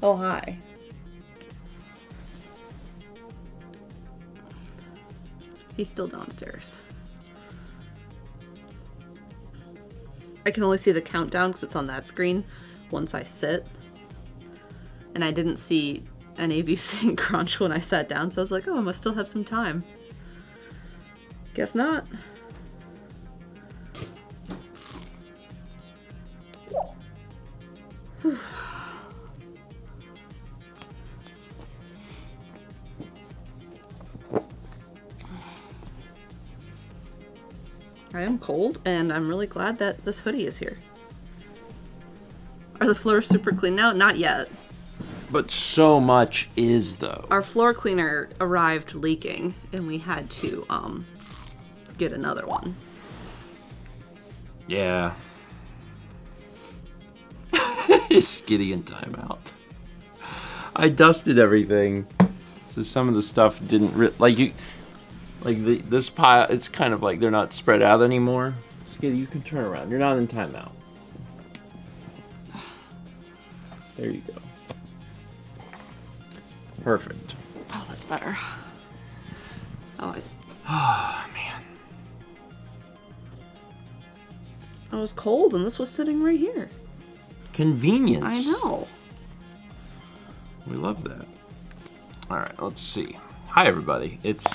Oh, hi. He's still downstairs. I can only see the countdown because it's on that screen once I sit. And I didn't see any of you saying crunch when I sat down, so I was like, oh, I must still have some time. Guess not. Whew. I am cold, and I'm really glad that this hoodie is here. Are the floors super clean now? Not yet. But so much is, though. Our floor cleaner arrived leaking, and we had to get another one. Yeah. It's Gideon timeout. I dusted everything, so some of the stuff didn't this pile. It's kind of like they're not spread out anymore. Skitty, you can turn around. You're not in timeout. There you go. Perfect. Oh, that's better. Oh, Man. I was cold, and this was sitting right here. Convenience. I know. We love that. All right, let's see. Hi, everybody. It's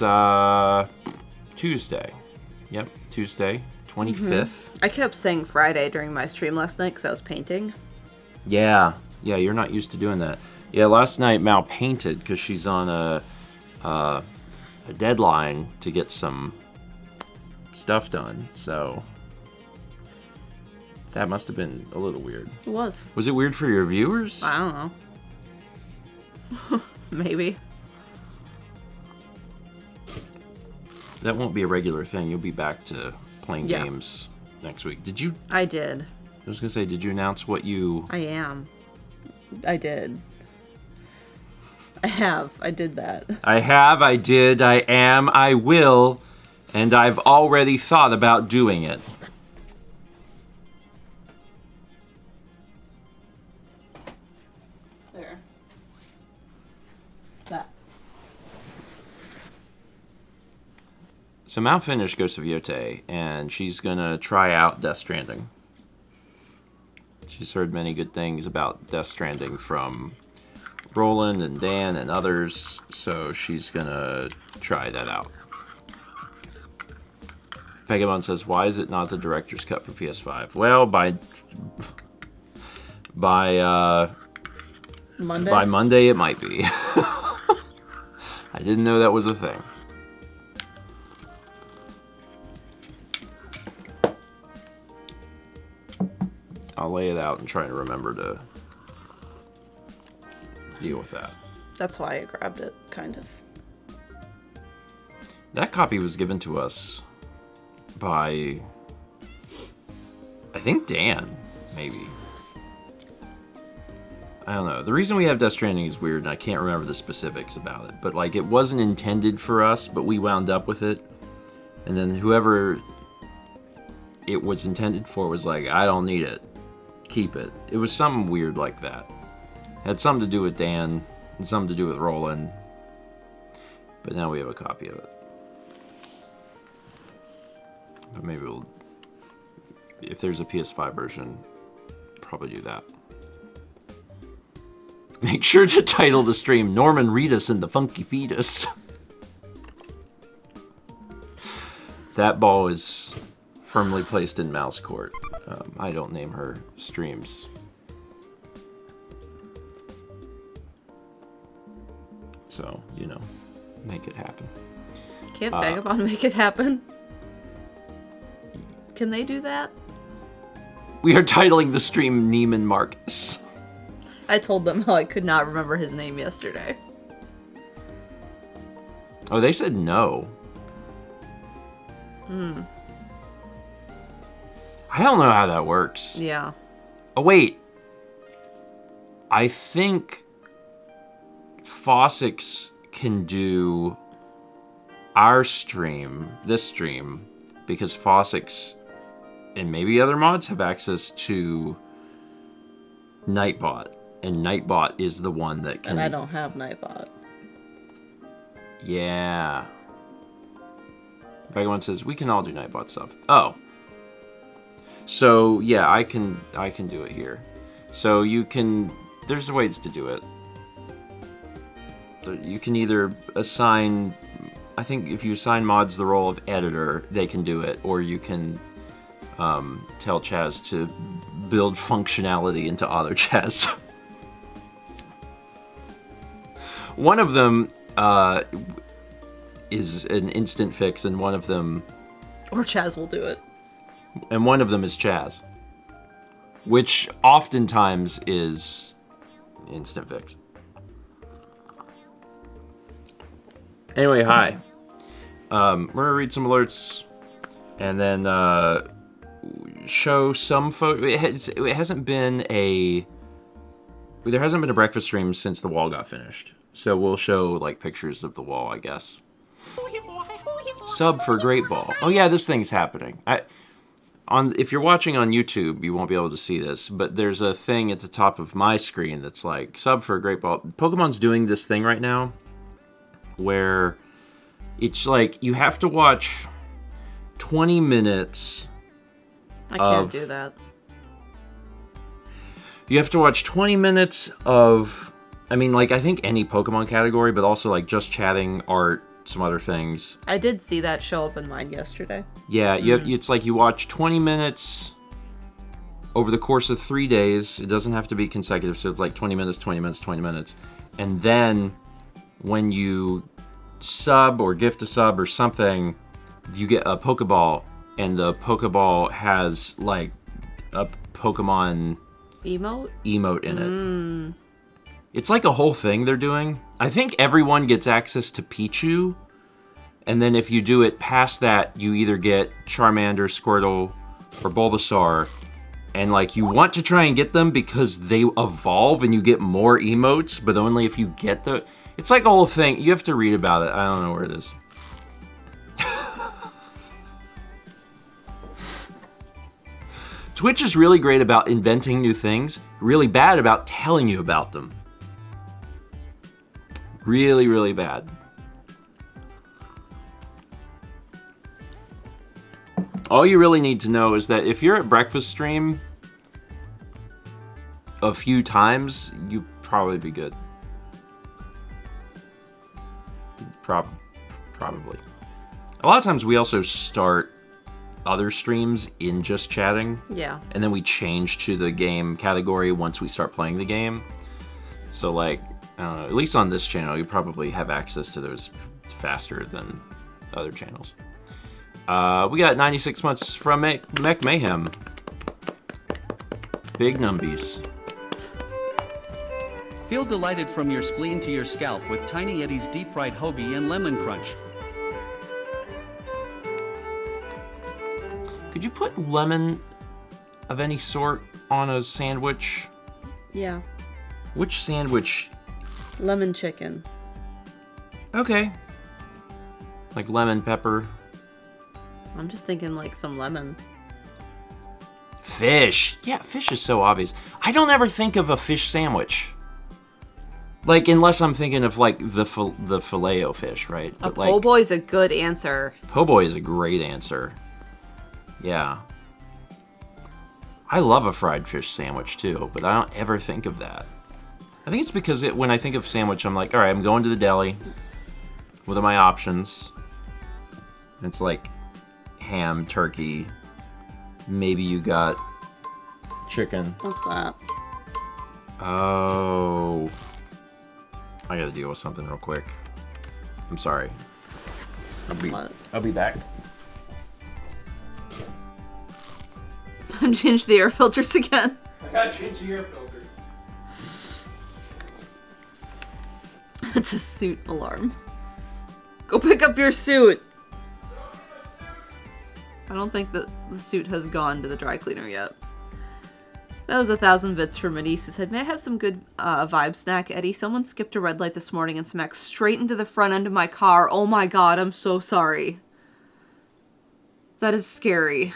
Tuesday. Yep, Tuesday, 25th. I kept saying Friday during my stream last night because I was painting. Yeah, you're not used to doing that. Yeah, last night Mal painted because she's on a deadline to get some stuff done. So that must have been a little weird. It was. Was it weird for your viewers? I don't know. Maybe. That won't be a regular thing. You'll be back to playing games next week. Did you? I did. I was gonna say, did you announce what you? I am. I did. I have. I did that. I have, I did, I am, I will, and I've already thought about doing it. There. That. So Mal finished Ghost of Yote, and she's gonna try out Death Stranding. She's heard many good things about Death Stranding from Roland and Dan and others, so she's gonna try that out. Pegamon says, why is it not the director's cut for PS5? Well, by Monday? By Monday it might be. I didn't know that was a thing. I'll lay it out and try to remember to deal with that. That's why I grabbed it, kind of. That copy was given to us by, I think, Dan, maybe. I don't know. The reason we have Death Stranding is weird, and I can't remember the specifics about it. But, like, it wasn't intended for us, but we wound up with it. And then whoever it was intended for was like, I don't need it. Keep it. It was something weird like that. It had something to do with Dan, and something to do with Roland. But now we have a copy of it. But maybe we'll, if there's a PS5 version, probably do that. Make sure to title the stream Norman Reedus and the Funky Fetus. That ball is firmly placed in mouse court. I don't name her streams. So, you know, make it happen. Can't Vagabond make it happen? Can they do that? We are titling the stream Neiman Marcus. I told them how I could not remember his name yesterday. Oh, they said no. I don't know how that works. Yeah. Oh, wait. I think Fossix can do our stream, this stream, because Fossix and maybe other mods have access to Nightbot. And Nightbot is the one that can... And I don't have Nightbot. Yeah. Vagabond says, we can all do Nightbot stuff. Oh. So, yeah, I can do it here. So you can... There's ways to do it. You can either assign... I think if you assign mods the role of editor, they can do it. Or you can tell Chaz to build functionality into AutoChaz. One of them is an instant fix, and one of them... Or Chaz will do it. And one of them is Chaz. Which oftentimes is instant fix. Anyway, hi. We're going to read some alerts, and then show some photo. It hasn't been a... There hasn't been a breakfast stream since the wall got finished. So we'll show, like, pictures of the wall, I guess. Sub for Great Ball. Oh yeah, this thing's happening. If you're watching on YouTube, you won't be able to see this, but there's a thing at the top of my screen that's like, sub for Great Ball. Pokemon's doing this thing right now where it's like you have to watch 20 minutes I can't do that. You have to watch 20 minutes of, I mean, like, I think any Pokemon category, but also, like, just chatting, art, some other things. I did see that show up in mine yesterday. Yeah, it's like you watch 20 minutes over the course of 3 days. It doesn't have to be consecutive, so it's like 20 minutes, 20 minutes, 20 minutes. And then when you sub or gift a sub or something, you get a Pokeball, and the Pokeball has, like, a Pokemon... emote in it. It's like a whole thing they're doing. I think everyone gets access to Pichu, and then if you do it past that, you either get Charmander, Squirtle, or Bulbasaur, and like you want to try and get them because they evolve and you get more emotes, but only if you get the... It's like a whole thing. You have to read about it. I don't know where it is. Twitch is really great about inventing new things, really bad about telling you about them. Really, really bad. All you really need to know is that if you're at breakfast stream a few times, you'd probably be good. Probably. A lot of times we also start other streams in just chatting. Yeah. And then we change to the game category once we start playing the game. So, like, I don't know, at least on this channel, you probably have access to those faster than other channels. We got 96 months from Mech Mayhem. Big numbies. Feel delighted from your spleen to your scalp with Tiny Eddie's deep fried hoagie and lemon crunch. Could you put lemon of any sort on a sandwich? Yeah. Which sandwich? Lemon chicken. Okay. Like lemon pepper. I'm just thinking like some lemon. Fish. Yeah, fish is so obvious. I don't ever think of a fish sandwich. Like, unless I'm thinking of, like, the Filet-O-Fish, right? A po' boy's a good answer. Po' boy is a great answer. Yeah. I love a fried fish sandwich, too, but I don't ever think of that. I think it's because when I think of sandwich, I'm like, all right, I'm going to the deli. What are my options? And it's like ham, turkey. Maybe you got chicken. What's that? Oh... I gotta deal with something real quick. I'm sorry. I'll be back. Time to change the air filters again. I gotta change the air filters. That's a suit alarm. Go pick up your suit. I don't think that the suit has gone to the dry cleaner yet. That was 1,000 bits from Medise, who said, may I have some good vibe snack, Eddie? Someone skipped a red light this morning and smacked straight into the front end of my car. Oh my god, I'm so sorry. That is scary.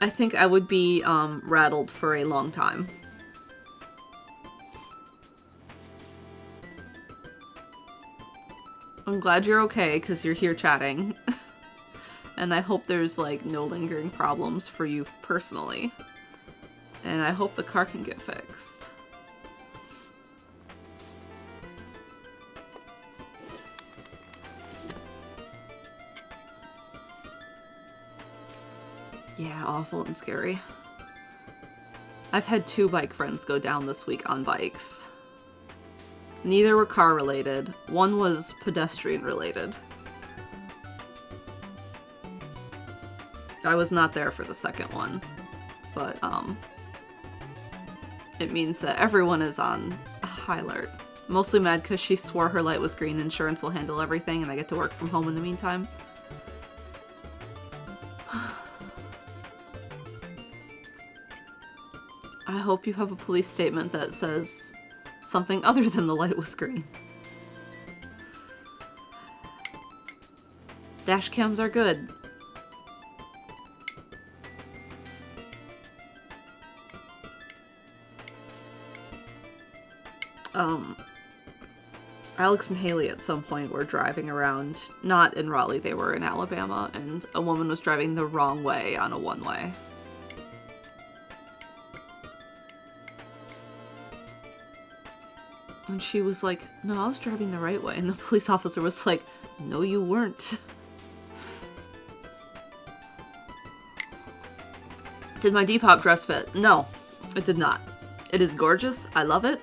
I think I would be rattled for a long time. I'm glad you're okay because you're here chatting. And I hope there's like no lingering problems for you personally. And I hope the car can get fixed. Yeah, awful and scary. I've had 2 bike friends go down this week on bikes. Neither were car related. One was pedestrian related. I was not there for the second one, but it means that everyone is on a high alert. Mostly mad because she swore her light was green. Insurance will handle everything and I get to work from home in the meantime. I hope you have a police statement that says something other than the light was green. Dash cams are good. Alex and Haley at some point were driving around, not in Raleigh, they were in Alabama, and a woman was driving the wrong way on a one-way. And she was like, no, I was driving the right way. And the police officer was like, no, you weren't. Did my Depop dress fit? No, it did not. It is gorgeous. I love it.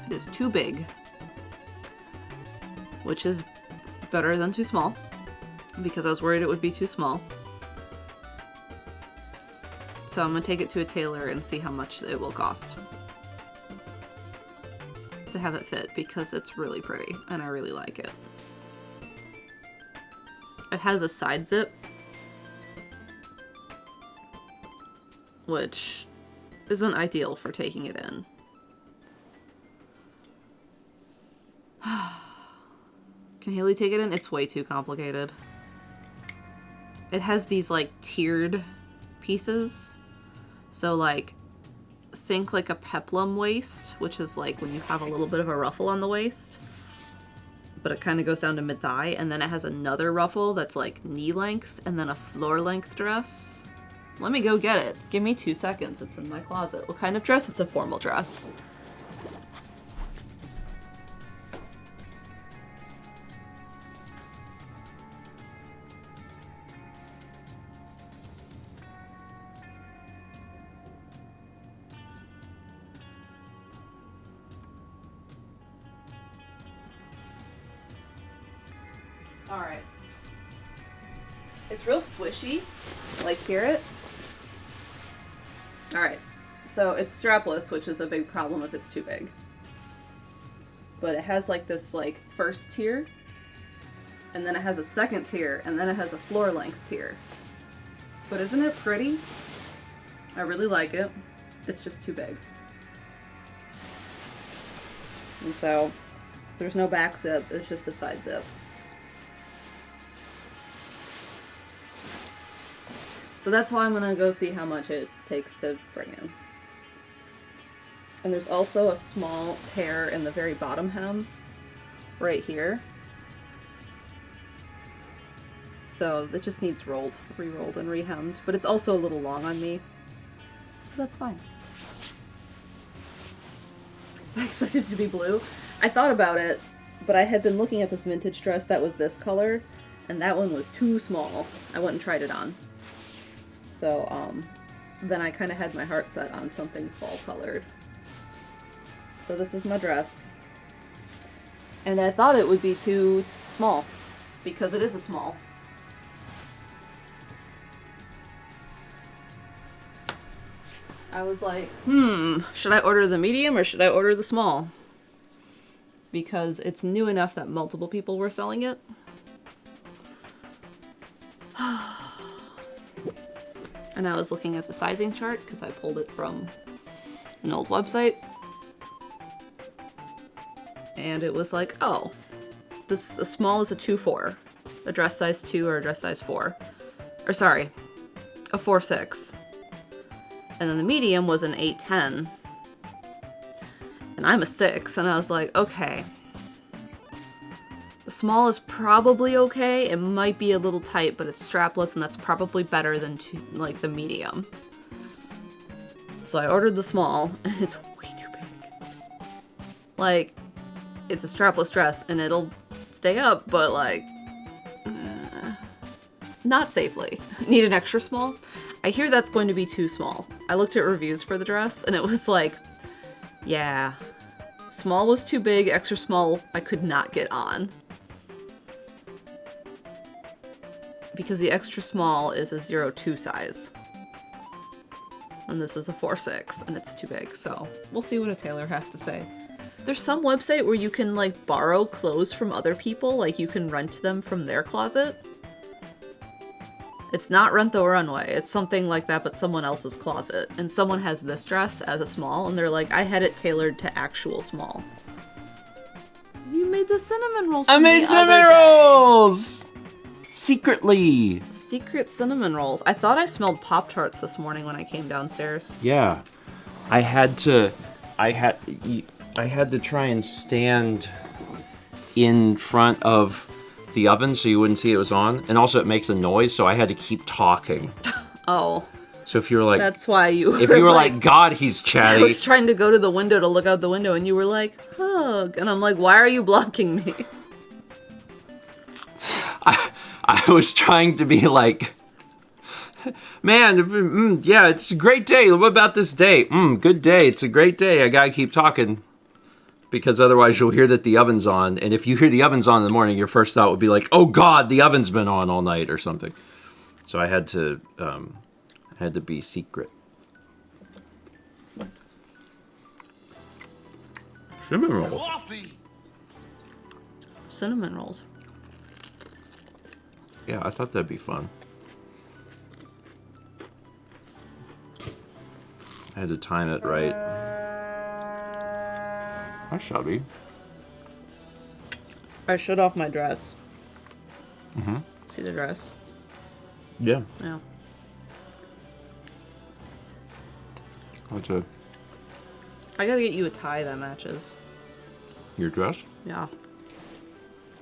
It is too big. Which is better than too small. Because I was worried it would be too small. So I'm going to take it to a tailor and see how much it will cost to have it fit, because it's really pretty and I really like it. It has a side zip, which isn't ideal for taking it in. Can Haley take it in? It's way too complicated. It has these like tiered pieces. So like, think like a peplum waist, which is like when you have a little bit of a ruffle on the waist, but it kind of goes down to mid-thigh, and then it has another ruffle that's like knee length, and then a floor length dress. Let me go get it. Give me 2 seconds. It's in my closet. What kind of dress? It's a formal dress. Alright. It's real swishy. Like, hear it? Alright. So it's strapless, which is a big problem if it's too big. But it has like this like first tier, and then it has a second tier, and then it has a floor length tier. But isn't it pretty? I really like it. It's just too big. And so there's no back zip, it's just a side zip. So that's why I'm gonna go see how much it takes to bring in. And there's also a small tear in the very bottom hem, right here. So it just needs rolled, re-rolled and re-hemmed, but it's also a little long on me, so that's fine. I expected it to be blue. I thought about it, but I had been looking at this vintage dress that was this color, and that one was too small. I went and tried it on. So, then I kind of had my heart set on something fall colored. So this is my dress. And I thought it would be too small, because it is a small. I was like, should I order the medium or should I order the small? Because it's new enough that multiple people were selling it. And I was looking at the sizing chart because I pulled it from an old website. And it was like, oh, this a small is a 2-4. A dress size 2 or a dress size 4. Or sorry, a 4-6. And then the medium was an 8'10". And I'm a 6, and I was like, okay. The small is probably okay. It might be a little tight, but it's strapless, and that's probably better than the medium. So I ordered the small, and it's way too big. Like, it's a strapless dress, and it'll stay up, but not safely. Need an extra small? I hear that's going to be too small. I looked at reviews for the dress, and it was like, yeah, small was too big, extra small I could not get on. Because the extra small is a 0.2 size. And this is a 4.6, and it's too big, so we'll see what a tailor has to say. There's some website where you can, borrow clothes from other people, you can rent them from their closet. It's not Rent the Runway, it's something like that, but someone else's closet. And someone has this dress as a small, and they're like, I had it tailored to actual small. You made the cinnamon rolls for I made cinnamon rolls! Secretly! Secret cinnamon rolls. I thought I smelled Pop-Tarts this morning when I came downstairs. Yeah. I had to try and stand in front of the oven so you wouldn't see it was on. And also it makes a noise, so I had to keep talking. Oh. So if you were like... That's why you were If you were like, God, he's chatty. I was trying to go to the window to look out the window, and you were like, hug. And I'm like, why are you blocking me? I was trying to be like, man, yeah, it's a great day. What about this day? Good day. It's a great day. I gotta keep talking. Because otherwise you'll hear that the oven's on. And if you hear the oven's on in the morning, your first thought would be like, oh God, the oven's been on all night or something. So I had to be secret. Cinnamon rolls. Cinnamon rolls. Yeah, I thought that'd be fun. I had to time it right. Hi, Shelby. I shut off my dress. Mm-hmm. See the dress? Yeah. Yeah. What's a... I gotta get you a tie that matches. Your dress? Yeah.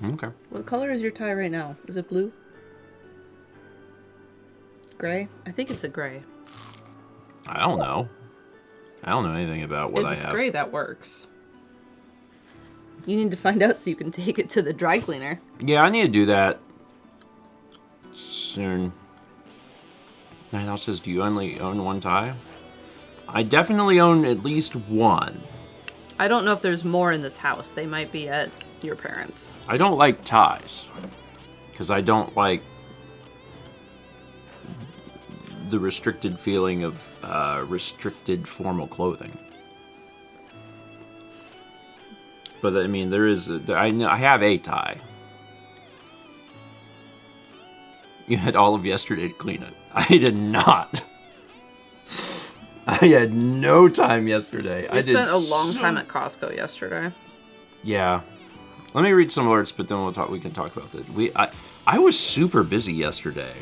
Okay. What color is your tie right now? Is it blue? Gray? I think it's a gray. I don't know. I don't know anything about what I have. If it's gray, that works. You need to find out so you can take it to the dry cleaner. Yeah, I need to do that soon. Night Owl says, do you only own one tie? I definitely own at least one. I don't know if there's more in this house. They might be at your parents'. I don't like ties. Because I don't like the restricted feeling of restricted formal clothing. But I mean, there is. I have a tie. You had all of yesterday to clean it. I did not. I had no time yesterday. I spent a long time at Costco yesterday. Yeah. Let me read some alerts, but then we can talk about that. I was super busy yesterday.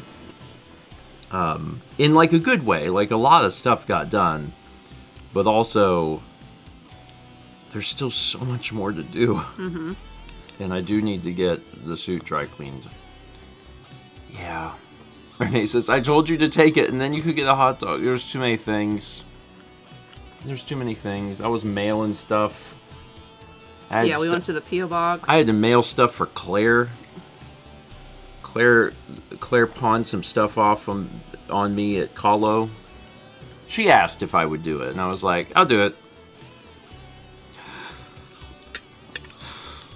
In like a good way. Like a lot of stuff got done. But also, there's still so much more to do. Mm-hmm. And I do need to get the suit dry cleaned. Yeah. Renee says, I told you to take it and then you could get a hot dog. There's too many things. There's too many things. I was mailing stuff. Yeah, we went to the P.O. box. I had to mail stuff for Claire. Claire pawned some stuff off on me at Kahlo. She asked if I would do it, and I was like, I'll do it.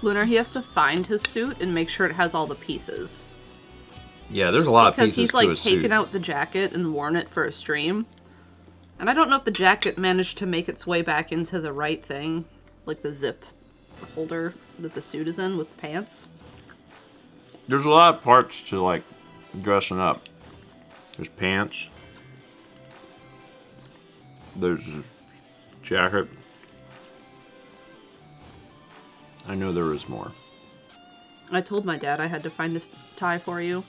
Lunar, he has to find his suit and make sure it has all the pieces. Yeah, there's a lot of pieces to a suit. Because he's, taken out the jacket and worn it for a stream. And I don't know if the jacket managed to make its way back into the right thing. Like the zip holder that the suit is in with the pants. There's a lot of parts to, like, dressing up. There's pants. There's a jacket. I know there is more. I told my dad I had to find a tie for you.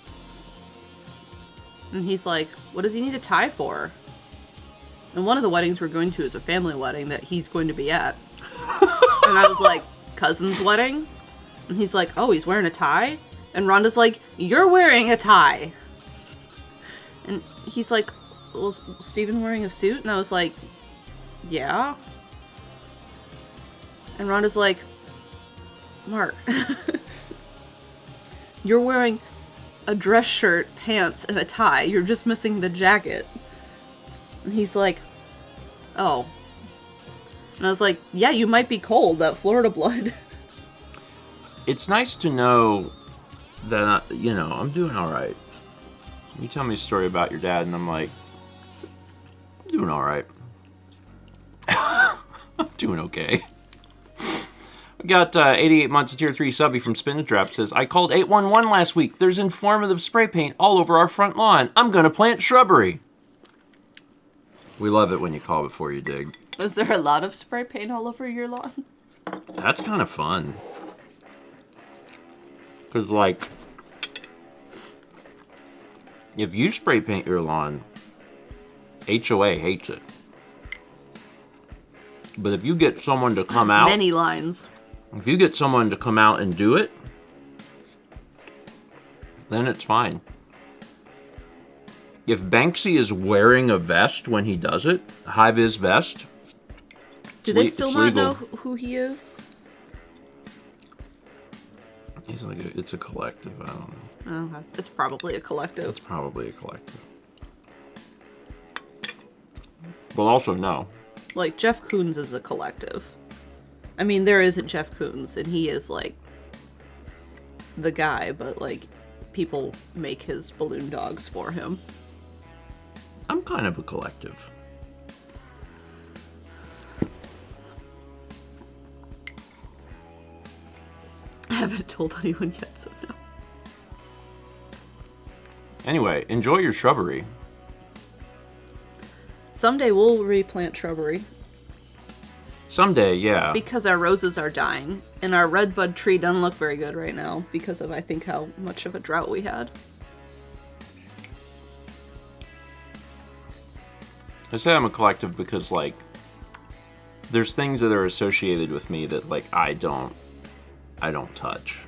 And he's like, what does he need a tie for? And one of the weddings we're going to is a family wedding that he's going to be at. And I was like, cousin's wedding? And he's like, oh, he's wearing a tie? And Rhonda's like, you're wearing a tie. And he's like, well, Stephen wearing a suit? And I was like, yeah. And Rhonda's like, Mark, you're wearing a dress shirt, pants, and a tie. You're just missing the jacket. And he's like, oh. And I was like, yeah, you might be cold, that Florida blood. It's nice to know that, I'm doing all right. You tell me a story about your dad, and I'm like, I'm doing all right. I'm doing okay. We got 88 months of Tier 3 subby from Spin Trap says, I called 811 last week. There's informative spray paint all over our front lawn. I'm going to plant shrubbery. We love it when you call before you dig. Was there a lot of spray paint all over your lawn? That's kind of fun. Because, like, if you spray paint your lawn, HOA hates it. But if you get someone to come out... Many lines. If you get someone to come out and do it, then it's fine. If Banksy is wearing a vest when he does it, a high-vis vest... Do they still not know who he is? He's like, it's a collective, I don't know. Oh, it's probably a collective. It's probably a collective. Well, also, no. Like, Jeff Koons is a collective. I mean, there isn't Jeff Koons, and he is, like, the guy, but, like, people make his balloon dogs for him. I'm kind of a collective. I haven't told anyone yet, so no. Anyway, enjoy your shrubbery. Someday we'll replant shrubbery. Someday, yeah. Because our roses are dying, and our redbud tree doesn't look very good right now because of, I think, how much of a drought we had. I say I'm a collective because, like, there's things that are associated with me that, like, I don't touch.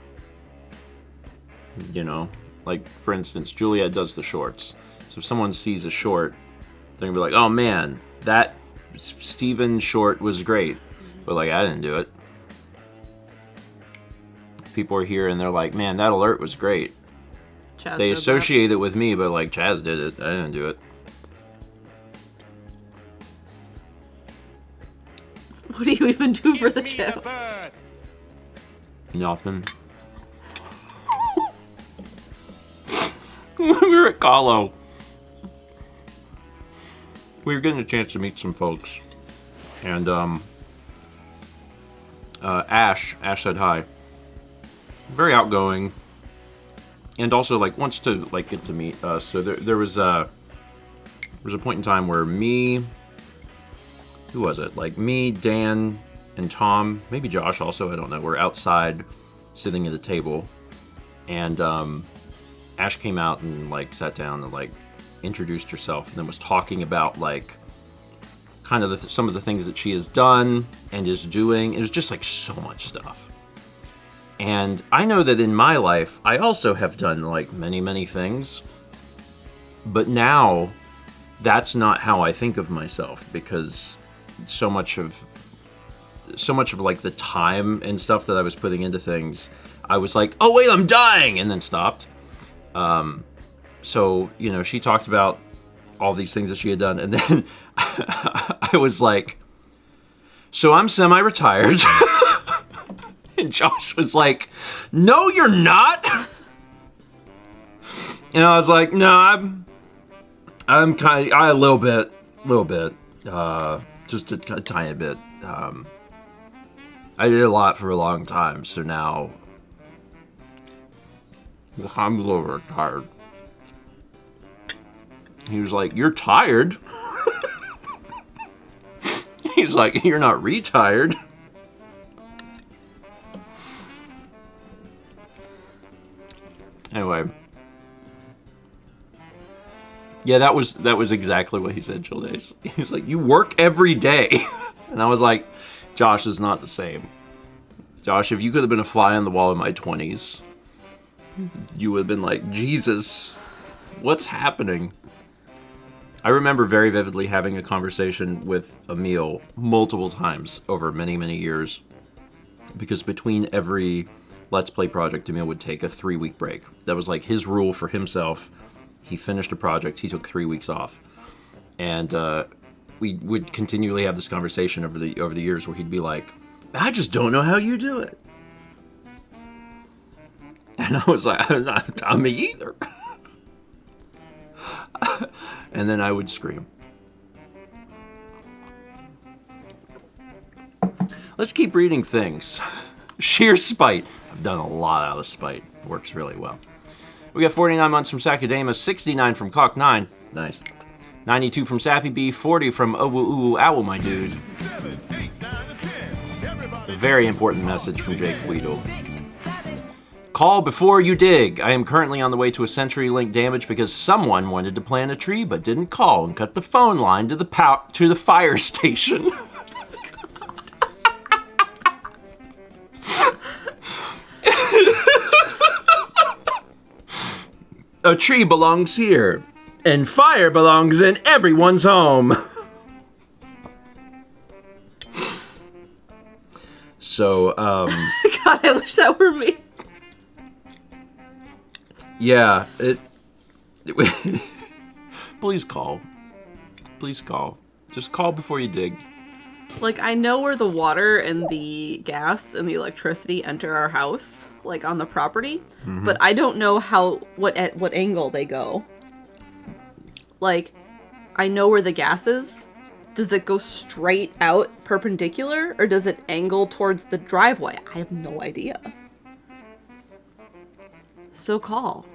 You know? Like, for instance, Juliet does the shorts. So if someone sees a short, they're gonna be like, oh man, that Steven short was great. But, like, I didn't do it. People are here and they're like, man, that alert was great. Chaz They did associate it with me, but, like, Chaz did it. I didn't do it. that. What do you even do for the channel? Nothing. We were at Kahlo. We were getting a chance to meet some folks. And, Ash said hi. Very outgoing. And also, like, wants to, like, get to meet us. So there was a point in time where me... Who was it? Like, me, Dan, and Tom, maybe Josh also, I don't know, were outside sitting at a table. And, Ash came out and, like, sat down and, like, introduced herself and then was talking about, like, kind of some of the things that she has done and is doing. It was just, like, so much stuff. And I know that in my life, I also have done, like, many, many things. But now, that's not how I think of myself, because so much of, like, the time and stuff that I was putting into things, I was like, oh, wait, I'm dying! And then stopped. So, you know, she talked about all these things that she had done, and then I was like, so I'm semi-retired. And Josh was like, no, you're not. And I was like, no, I'm kind of, a little bit, just a tiny bit. I did a lot for a long time, so now I'm a little retired. He was like, you're tired? He's like, you're not retired. Anyway. Yeah, that was exactly what he said, Chill Days. He was like, you work every day. And I was like, Josh is not the same. Josh, if you could have been a fly on the wall in my 20s, you would have been like, Jesus, what's happening? I remember very vividly having a conversation with Emil multiple times over many, many years. Because between every Let's Play project, Emil would take a 3-week break. That was like his rule for himself. He finished a project, he took 3 weeks off. And we would continually have this conversation over the years where he'd be like, I just don't know how you do it. And I was like, not me either. And then I would scream. Let's keep reading things. Sheer spite. I've done a lot out of spite. It works really well. We got 49 months from Sakadema, 69 from Cock9. Nice. 92 from Sappy B, 40 from Owu Owl, my dude. A very important message from Jake Weedle. Call before you dig. I am currently on the way to a CenturyLink damage because someone wanted to plant a tree but didn't call and cut the phone line to the fire station. A tree belongs here, and fire belongs in everyone's home. So, God, I wish that were me. Yeah, please call. Please call. Just call before you dig. Like, I know where the water and the gas and the electricity enter our house, like on the property, but I don't know at what angle they go. Like, I know where the gas is. Does it go straight out perpendicular, or does it angle towards the driveway? I have no idea. So call.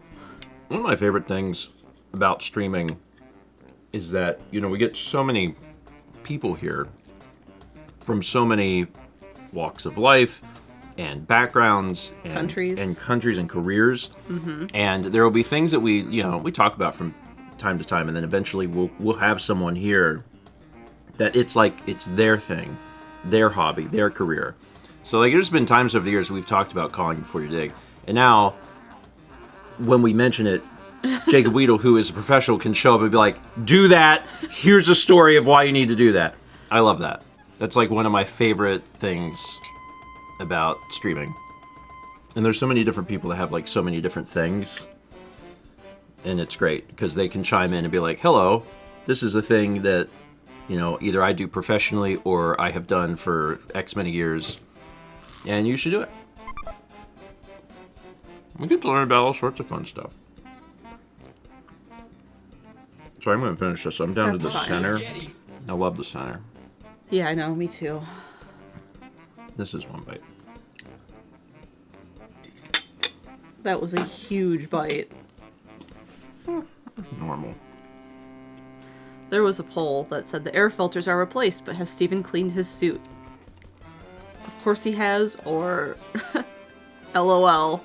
One of my favorite things about streaming is that, you know, we get so many people here from so many walks of life and backgrounds and countries and careers. And there will be things that we talk about from time to time, and then eventually we'll have someone here that it's like it's their thing, their hobby, their career. So like there's been times over the years we've talked about calling before you dig, and now when we mention it, Jacob Weedle, who is a professional, can show up and be like, do that, here's a story of why you need to do that. I love that. That's like one of my favorite things about streaming. And there's so many different people that have like so many different things. And it's great because they can chime in and be like, hello, this is a thing that, you know, either I do professionally or I have done for X many years. And you should do it. We get to learn about all sorts of fun stuff. So I'm going to finish this. I'm down to the center. I love the center. Yeah, I know. Me too. This is one bite. That was a huge bite. Normal. There was a poll that said the air filters are replaced, but has Steven cleaned his suit? Of course he has, or LOL.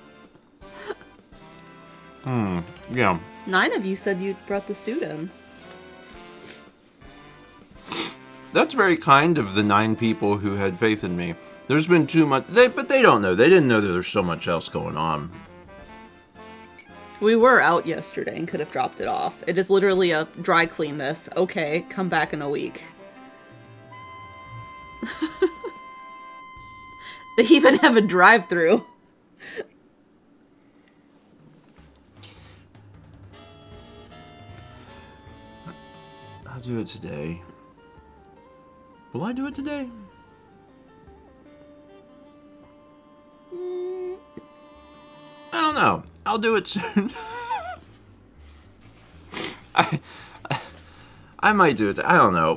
Yeah. 9 of you said you brought the suit in. That's very kind of the 9 people who had faith in me. There's been too much, but they don't know. They didn't know that there's so much else going on. We were out yesterday and could have dropped it off. It is literally a dry clean this. Okay, come back in a week. They even have a drive-through. I'll do it today. Will I do it today? I don't know. I'll do it soon. I might do it. I don't know.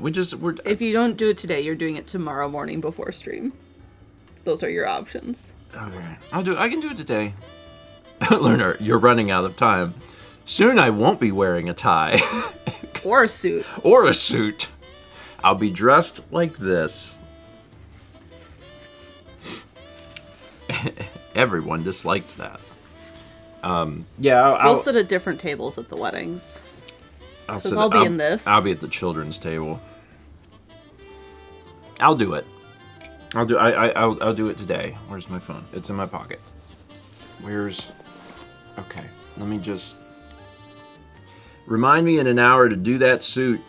If you don't do it today, you're doing it tomorrow morning before stream. Those are your options. Okay. I can do it today. Lerner, you're running out of time. Soon I won't be wearing a tie. Or a suit. Or a suit. I'll be dressed like this. Everyone disliked that. Yeah, We'll sit at different tables at the weddings. Because I'll be in this. I'll be at the children's table. I'll do it. I'll do it today. Where's my phone? It's in my pocket. Okay, let me just... Remind me in an hour to do that suit.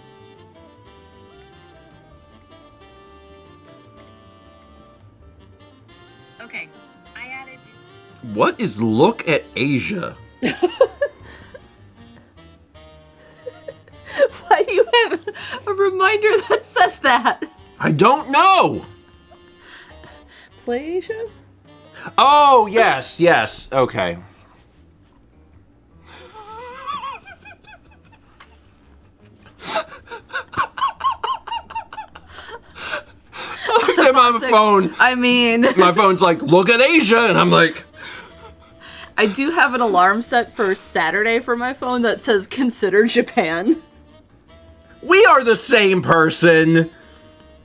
Okay, I added... What is Look at Asia? Why do you have a reminder that says that? I don't know! Playasia? Oh, yes, okay. I looked at my phone. I mean... My phone's like, look at Asia, and I'm like... I do have an alarm set for Saturday for my phone that says, consider Japan. We are the same person.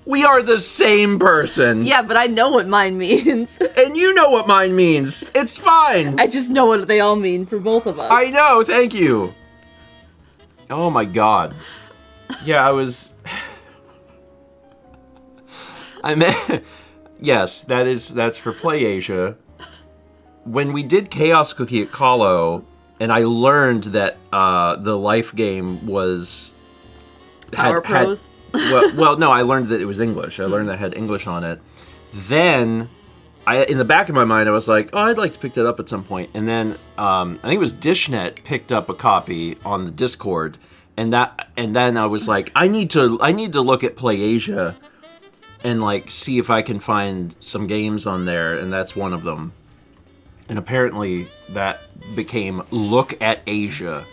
We are the same person. Yeah, but I know what mine means. And you know what mine means. It's fine. I just know what they all mean for both of us. I know, thank you. Oh my god. Yeah, I meant... Yes, that's for PlayAsia. When we did Chaos Cookie at Kahlo, and I learned that the life game was... Power Pros? Well, no, I learned that it was English. I learned that it had English on it. Then, in the back of my mind, I was like, oh, I'd like to pick that up at some point. And then, I think it was Dishnet picked up a copy on the Discord, and then I was like, I need to look at PlayAsia and like see if I can find some games on there, and that's one of them. And apparently, that became Look at Asia.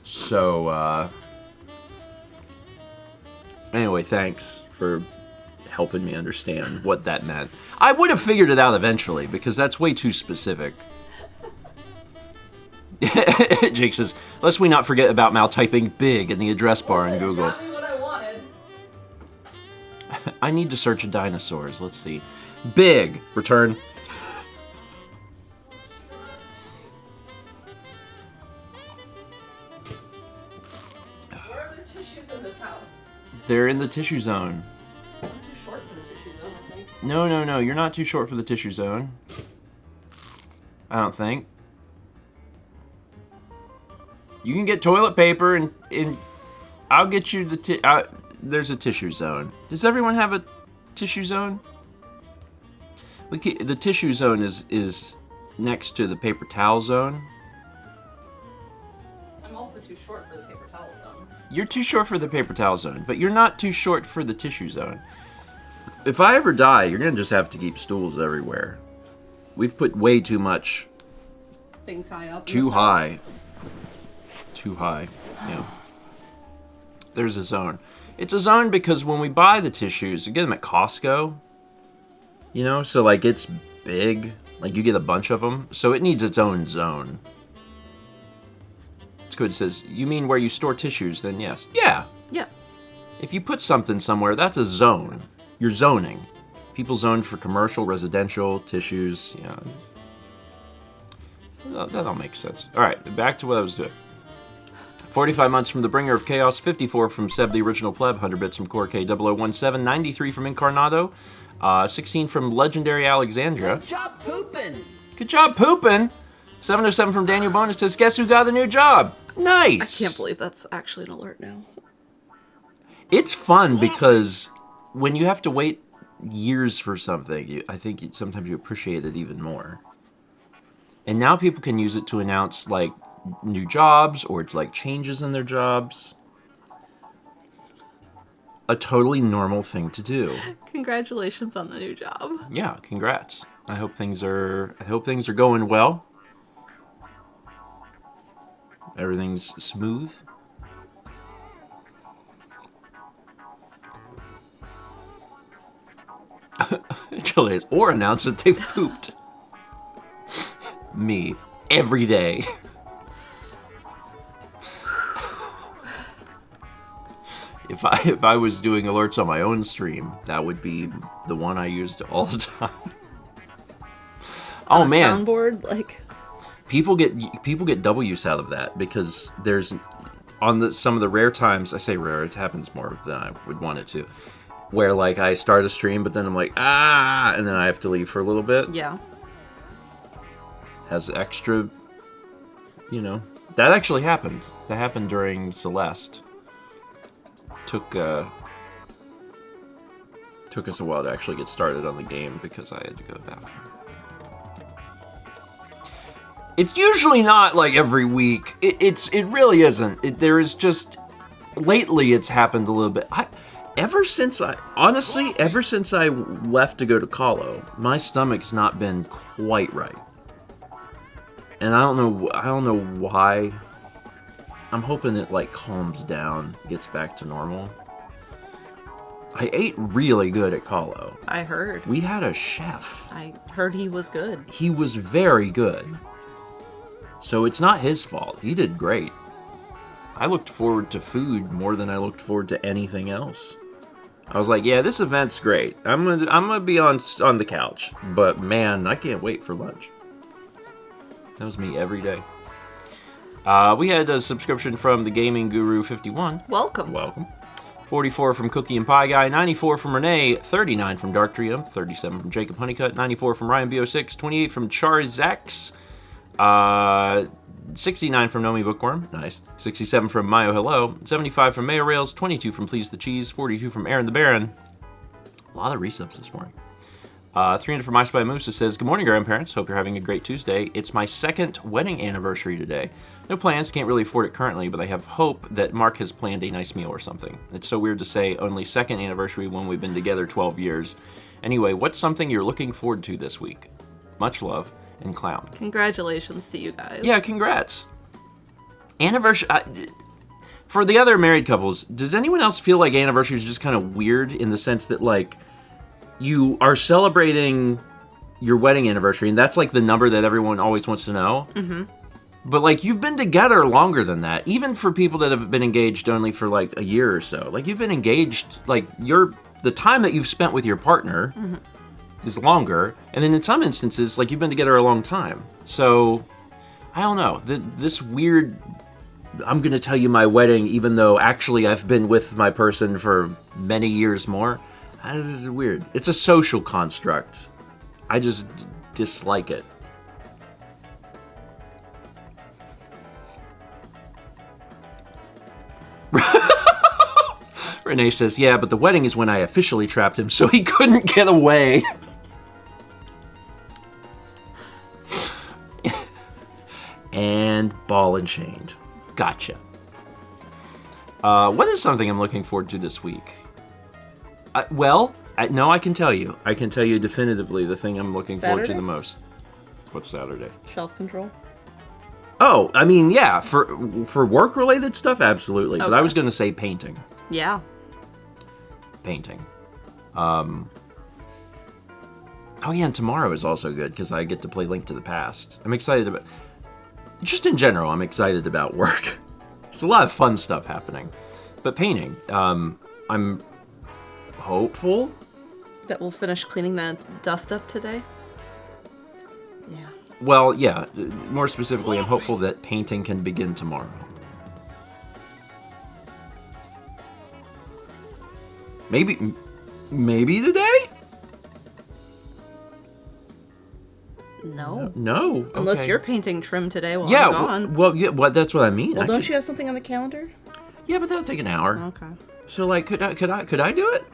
So, anyway, thanks for helping me understand what that meant. I would have figured it out eventually, because that's way too specific. Jake says, lest we not forget about Mal typing big in the address bar in Google. Got me what I wanted. I need to search dinosaurs. Let's see. Big. Return. Where are there tissues in this house? They're in the tissue zone. I'm too short for the tissue zone, I think. No. You're not too short for the tissue zone. I don't think. You can get toilet paper and I'll get you the there's a tissue zone. Does everyone have a tissue zone? The tissue zone is next to the paper towel zone. I'm also too short for the paper towel zone. You're too short for the paper towel zone, but you're not too short for the tissue zone. If I ever die, you're gonna just have to keep stools everywhere. We've put way too much. Things high up. Too high. Too high. Yeah. There's a zone. It's a zone because when we buy the tissues, you get them at Costco. You know, so like it's big. Like you get a bunch of them, so it needs its own zone. It's good. It says, you mean where you store tissues? Then yes. Yeah. Yeah. If you put something somewhere, that's a zone. You're zoning. People zone for commercial, residential, tissues. Yeah. That all makes sense. All right, back to what I was doing. 45 months from the Bringer of Chaos, 54 from Seb the Original Pleb, 100 bits from Core K0017, 93 from Incarnado, 16 from Legendary Alexandra. Good job pooping! Good job pooping! 707 from Daniel Bonus says, guess who got the new job? Nice! I can't believe that's actually an alert now. It's fun because when you have to wait years for something, I think sometimes you appreciate it even more. And now people can use it to announce, like, new jobs or like changes in their jobs. A totally normal thing to do. Congratulations on the new job. Yeah, congrats. I hope things are going well. Everything's smooth. Julius, or announce that they've pooped. Me. Every day. If I was doing alerts on my own stream, that would be the one I used all the time. Oh man. Soundboard, like. people get double use out of that because there's some of the rare times, I say rare, it happens more than I would want it to, where like I start a stream but then I'm like and then I have to leave for a little bit. Yeah. Has extra, that actually happened. That happened during Celeste. Took us a while to actually get started on the game because I had to go to the bathroom. It's usually not like every week. It really isn't. There is just lately it's happened a little bit. Ever since I left to go to Colo, my stomach's not been quite right. And I don't know why. I'm hoping it like calms down, gets back to normal. I ate really good at Colo. I heard. We had a chef. I heard he was good. He was very good. So it's not his fault. He did great. I looked forward to food more than I looked forward to anything else. I was like, yeah, this event's great. I'm gonna be on the couch. But man, I can't wait for lunch. That was me every day. We had a subscription from the Gaming Guru 51. Welcome. 44 from Cookie and Pie Guy, 94 from Renee, 39 from Dark Trium, 37 from Jacob Honeycutt, 94 from Ryan BO6, 28 from Charzax, 69 from Nomi Bookworm, nice, 67 from Mayo Hello, 75 from Mayo Rails, 22 from Please the Cheese, 42 from Aaron the Baron. A lot of resubs this morning. 300 from I Spy Moose says, good morning, grandparents. Hope you're having a great Tuesday. It's my second wedding anniversary today. No plans, can't really afford it currently, but I have hope that Mark has planned a nice meal or something. It's so weird to say only second anniversary when we've been together 12 years. Anyway, what's something you're looking forward to this week? Much love, and Clown. Congratulations to you guys. Yeah, congrats. Anniversary... for the other married couples, does anyone else feel like anniversary is just kind of weird in the sense that, like, you are celebrating your wedding anniversary, and that's, like, the number that everyone always wants to know? Mm-hmm. But, like, you've been together longer than that. Even for people that have been engaged only for, like, a year or so. Like, you've been engaged, like, the time that you've spent with your partner is longer. And then in some instances, like, you've been together a long time. So, I don't know. This weird, I'm going to tell you my wedding, even though actually I've been with my person for many years more. This is weird. It's a social construct. I just dislike it. Renee says, yeah, but the wedding is when I officially trapped him, so he couldn't get away. And ball and chained. Gotcha. What is something I'm looking forward to this week? No, I can tell you. I can tell you definitively the thing I'm looking forward to the most. What's Saturday? Shelf control. Oh, I mean, yeah, for work-related stuff, absolutely. Okay. But I was going to say painting. Yeah. Painting. Oh, yeah, and tomorrow is also good because I get to play Link to the Past. I'm excited about... Just in general, I'm excited about work. There's a lot of fun stuff happening. But painting, I'm hopeful that we'll finish cleaning that dust up today. Yeah. Well, yeah. More specifically, I'm hopeful that painting can begin tomorrow. Maybe today? No. No. Unless okay. you're painting trim today while I'm gone. Well, that's what I mean. Well, don't you have something on the calendar? Yeah, but that'll take an hour. Okay. So, like, could I do it?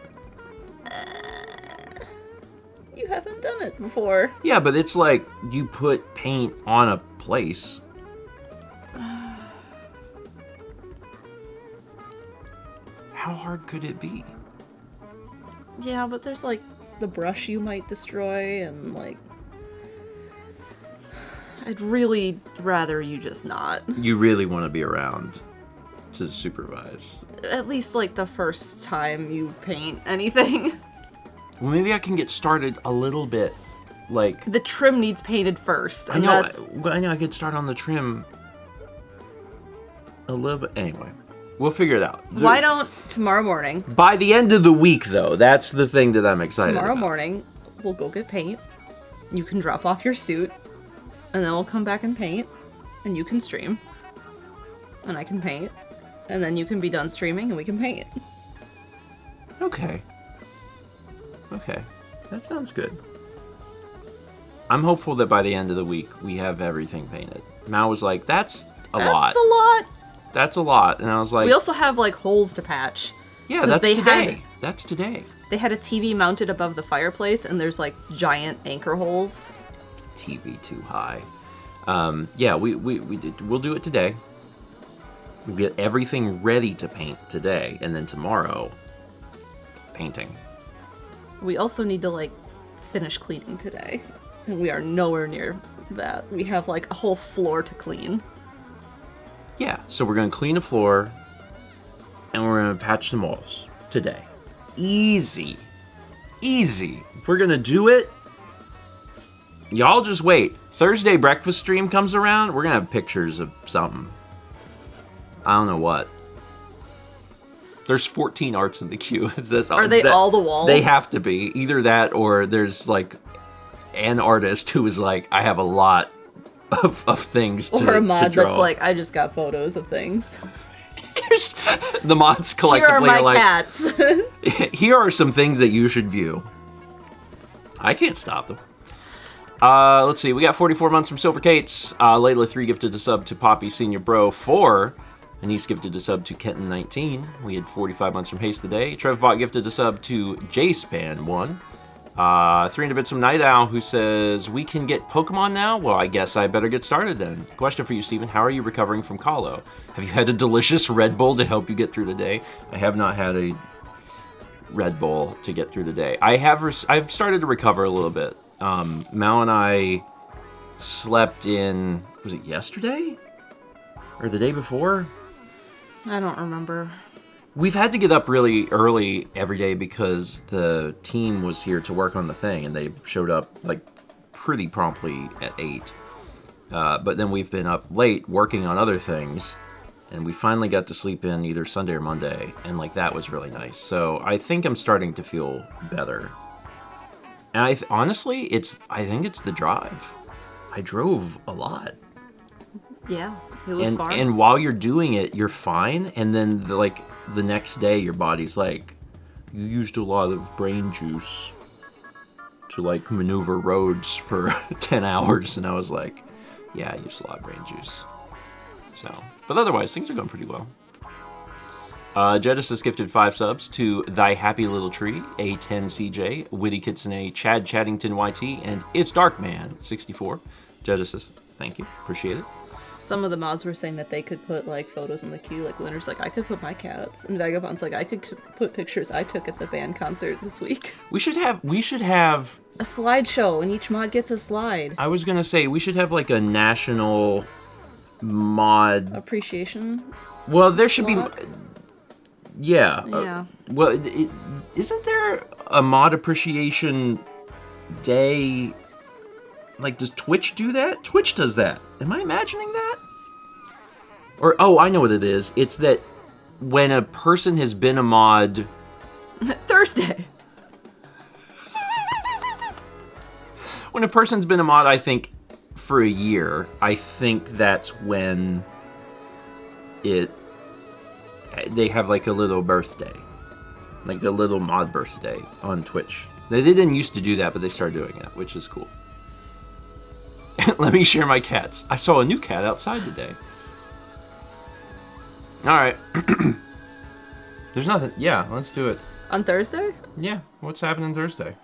You haven't done it before. Yeah, but it's like you put paint on a place. How hard could it be? Yeah, but there's like the brush you might destroy and like... I'd really rather you just not. You really want to be around to supervise. At least like the first time you paint anything. Well, maybe I can get started a little bit, like... The trim needs painted first. I know I could start on the trim a little bit. Anyway, we'll figure it out. Why don't tomorrow morning... By the end of the week, though, that's the thing that I'm excited about. Tomorrow morning, we'll go get paint. You can drop off your suit. and then we'll come back and paint, and you can stream, and I can paint, and then you can be done streaming and we can paint. Okay. Okay. That sounds good. I'm hopeful that by the end of the week we have everything painted. Mal was like, that's a lot. That's a lot. That's a lot. And I was like... We also have, like, holes to patch. Yeah, that's today. That's today. They had a TV mounted above the fireplace, and there's, like, giant anchor holes. TV too high. Yeah, we did. We'll do it today. We'll get everything ready to paint today, and then tomorrow, painting. We also need to, like, finish cleaning today. And we are nowhere near that. We have, like, a whole floor to clean. Yeah, so we're going to clean the floor, and we're going to patch the walls today. Easy. Easy. We're going to do it. Y'all just wait. Thursday breakfast stream comes around, we're going to have pictures of something. I don't know what. There's 14 arts in the queue. Are they all the walls? They have to be. Either that or there's like an artist who is like, I have a lot of things to draw. Or a mod that's like, I just got photos of things. The mods collectively Here are my cats. Here are some things that you should view. I can't stop them. Let's see. We got 44 months from Silver Kates. Layla 3 gifted a sub to Poppy Senior Bro 4. Anise gifted a sub to Kenton 19. We had 45 months from Haste the Day. Trevbot gifted a sub to J-Span 1. 300 bits from Night Owl, who says, we can get Pokemon now? Well, I guess I better get started then. Question for you, Steven. How are you recovering from Kahlo? Have you had a delicious Red Bull to help you get through the day? I have not had a Red Bull to get through the day. I've started to recover a little bit. Mal and I slept in, was it yesterday? Or the day before? I don't remember. We've had to get up really early every day because the team was here to work on the thing, and they showed up like pretty promptly at 8. But then we've been up late working on other things, and we finally got to sleep in either Sunday or Monday, and like that was really nice. So I think I'm starting to feel better. And honestly, I think it's the drive. I drove a lot. Yeah, it was far. And while you're doing it, you're fine. And then the next day, your body's like, you used a lot of brain juice to like maneuver roads for 10 hours. And I was like, yeah, I used a lot of brain juice. So, but otherwise, things are going pretty well. Genesis gifted 5 subs to Thy Happy Little Tree, A10CJ, Witty Kitsune, Chad Chaddington YT, and It's Dark Man 64. Genesis, thank you. Appreciate it. Some of the mods were saying that they could put like photos in the queue. Like Winter's like, I could put my cats, and Vagabond's like, I could put pictures I took at the band concert this week. We should have a slideshow, and each mod gets a slide. I was gonna say we should have like a national mod appreciation. Well, there should block. be. Yeah. Yeah. Well, isn't there a mod appreciation day? Like, does Twitch do that? Twitch does that. Am I imagining that? Or, oh, I know what it is. It's that when a person has been a mod... Thursday! When a person's been a mod, I think, for a year, I think that's when they have, like, a little birthday. Like, a little mod birthday on Twitch. They didn't used to do that, but they started doing it, which is cool. Let me share my cats. I saw a new cat outside today. Alright. There's nothing. Yeah, let's do it. On Thursday? Yeah, what's happening Thursday?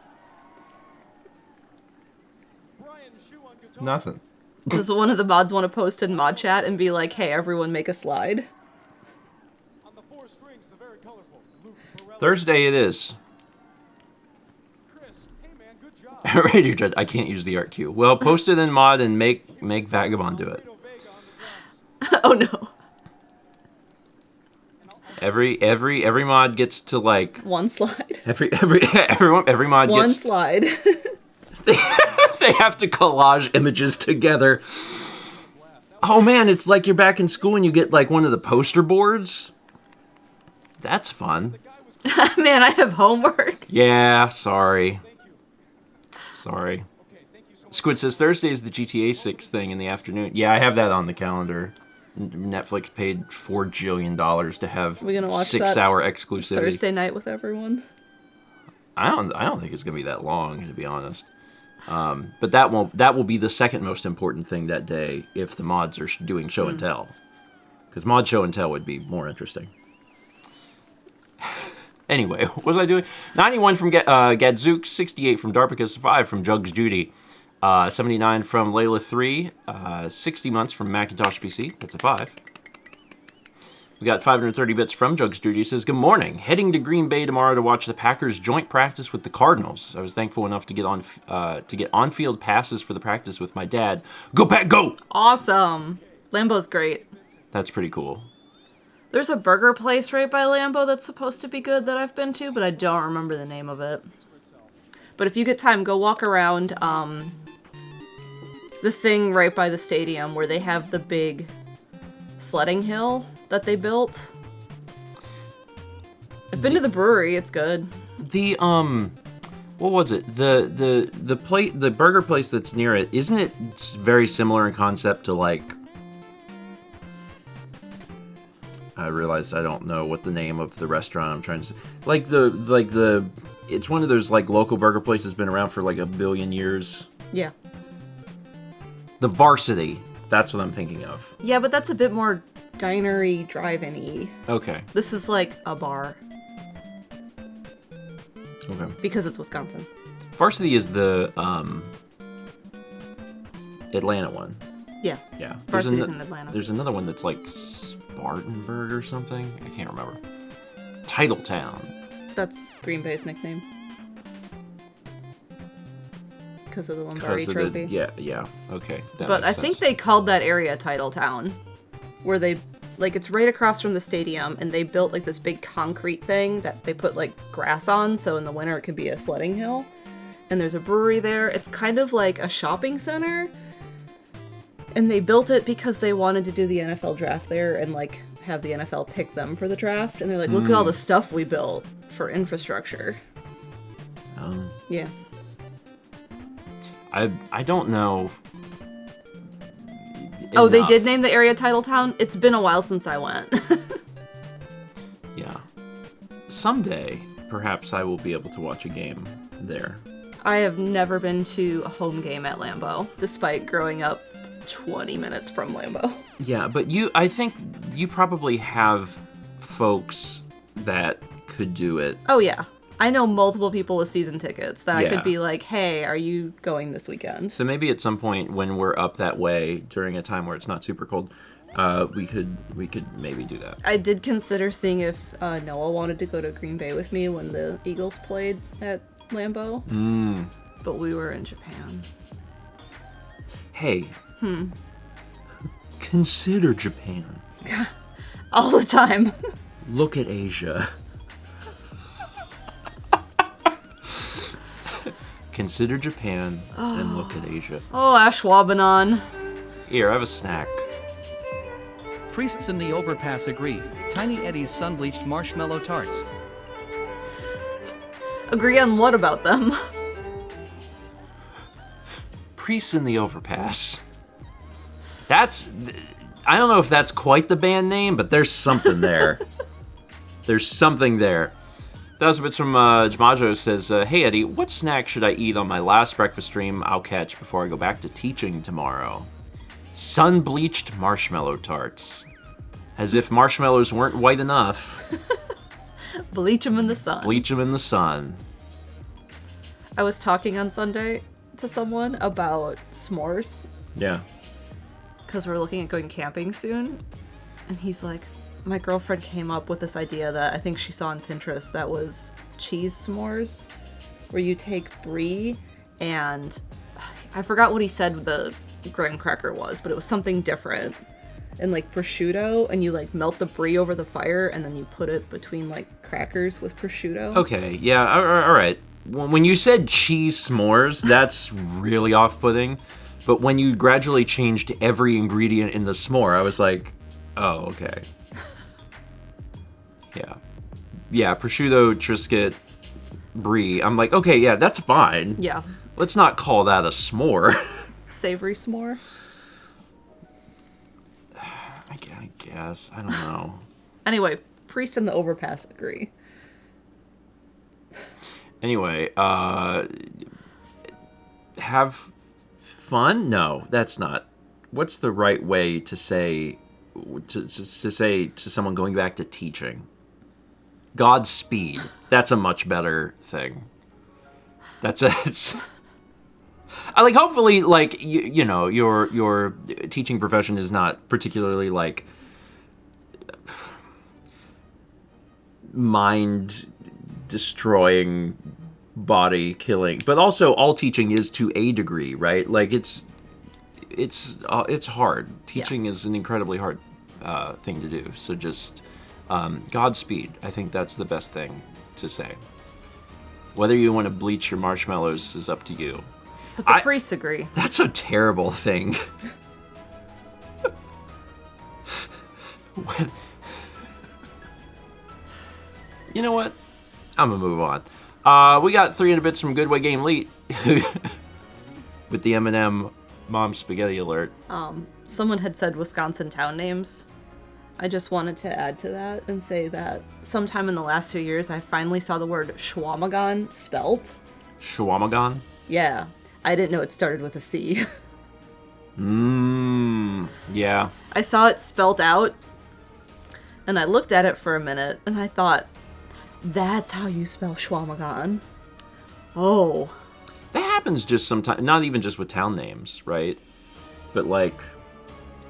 Nothing. Does one of the mods want to post in mod chat and be like, hey, everyone make a slide? Thursday it is. Radio Dread, I can't use the art queue. Well, post it in mod and make Vagabond do it. Oh no. Every mod gets to like one slide. Every mod one gets slide. They have to collage images together. Oh man, it's like you're back in school and you get like one of the poster boards. That's fun. Man, I have homework. Yeah, sorry. Squid says Thursday is the GTA 6 thing in the afternoon. Yeah, I have that on the calendar. Netflix paid $4 jillion to have We gonna watch 6-hour exclusivity. Thursday night with everyone. I don't think it's gonna be that long, to be honest. But that will be the second most important thing that day if the mods are doing show and tell, because mod show and tell would be more interesting. Anyway, what was I doing? 91 from Gadzook, 68 from Darpicus, 5 from Jugs Judy, 79 from Layla 3, 60 months from Macintosh PC. That's a 5. We got 530 bits from Jugs Judy. Says, good morning. Heading to Green Bay tomorrow to watch the Packers joint practice with the Cardinals. I was thankful enough to get on-field passes for the practice with my dad. Go Pack, go! Awesome. Lambeau's great. That's pretty cool. There's a burger place right by Lambeau that's supposed to be good that I've been to, but I don't remember the name of it. But if you get time, go walk around the thing right by the stadium where they have the big sledding hill that they built. I've been to the brewery, it's good. The what was it? The burger place that's near it, isn't it very similar in concept to, like, I realized I don't know what the name of the restaurant I'm trying to say. It's one of those, like, local burger places, been around for like a billion years. Yeah. The Varsity. That's what I'm thinking of. Yeah, but that's a bit more dinery, drive-in-y. Okay. This is like a bar. Okay. Because it's Wisconsin. Varsity is the Atlanta one. Yeah. Yeah. Varsity's in Atlanta. There's another one that's like Spartanburg or something. I can't remember. Titletown. That's Green Bay's nickname. Because of the Lombardi Trophy. Yeah. Okay. But I think they called that area Titletown. Where they, like, it's right across from the stadium, and they built, like, this big concrete thing that they put, like, grass on, so in the winter it can be a sledding hill. And there's a brewery there. It's kind of like a shopping center. And they built it because they wanted to do the NFL draft there and, like, have the NFL pick them for the draft. And they're like, look at all the stuff we built for infrastructure. Oh. Yeah. I don't know. Oh, they did name the area Titletown? It's been a while since I went. Yeah. Someday, perhaps I will be able to watch a game there. I have never been to a home game at Lambeau, despite growing up 20 minutes from Lambeau. Yeah, but I think you probably have folks that could do it. Oh, yeah. I know multiple people with season tickets that I Yeah. could be like, hey, are you going this weekend? So maybe at some point when we're up that way during a time where it's not super cold, we could maybe do that. I did consider seeing if Noah wanted to go to Green Bay with me when the Eagles played at Lambeau. But we were in Japan. Hey. Consider Japan. All the time. Look at Asia. Consider Japan and look at Asia. Oh, Ashwaubenon. Here, I have a snack. Priests in the overpass agree. Tiny Eddie's sun-bleached marshmallow tarts. Agree on what about them? Priests in the Overpass. I don't know if that's quite the band name, but there's something there. There's something there. That was a bit from Jamajo says, hey Eddie, what snack should I eat on my last breakfast stream I'll catch before I go back to teaching tomorrow? Sun-bleached marshmallow tarts. As if marshmallows weren't white enough. Bleach them in the sun. Bleach them in the sun. I was talking on Sunday to someone about s'mores. Yeah. Because we're looking at going camping soon. And he's like, my girlfriend came up with this idea that I think she saw on Pinterest that was cheese s'mores. Where you take brie and I forgot what he said the graham cracker was, but it was something different. And like prosciutto, and you like melt the brie over the fire and then you put it between like crackers with prosciutto. Okay, yeah, all right. When you said cheese s'mores, that's really off-putting. But when you gradually changed every ingredient in the s'more, I was like, oh, okay. Yeah, prosciutto, Triscuit, brie. I'm like, okay, yeah, that's fine. Yeah. Let's not call that a s'more. Savory s'more. I guess. I don't know. Anyway, Priest and the Overpass agree. Anyway, have fun? No, that's not. What's the right way to say to someone going back to teaching? Godspeed. That's a much better thing. It's I like, hopefully, like, you know, your teaching profession is not particularly like mind destroying, body killing, but also all teaching is to a degree, right? Like, it's hard. Teaching is an incredibly hard thing to do. So just Godspeed. I think that's the best thing to say. Whether you want to bleach your marshmallows is up to you. But the priests agree. That's a terrible thing. You know what? I'm gonna move on. We got 300 bits from Goodway Game Elite with the M&M Mom Spaghetti alert. Someone had said Wisconsin town names. I just wanted to add to that and say that sometime in the last 2 years, I finally saw the word Schwamagon spelt. Schwamagon? Yeah. I didn't know it started with a C. Yeah. I saw it spelt out, and I looked at it for a minute, and I thought, that's how you spell Schwamagon. Oh. That happens just sometimes, not even just with town names, right? But like,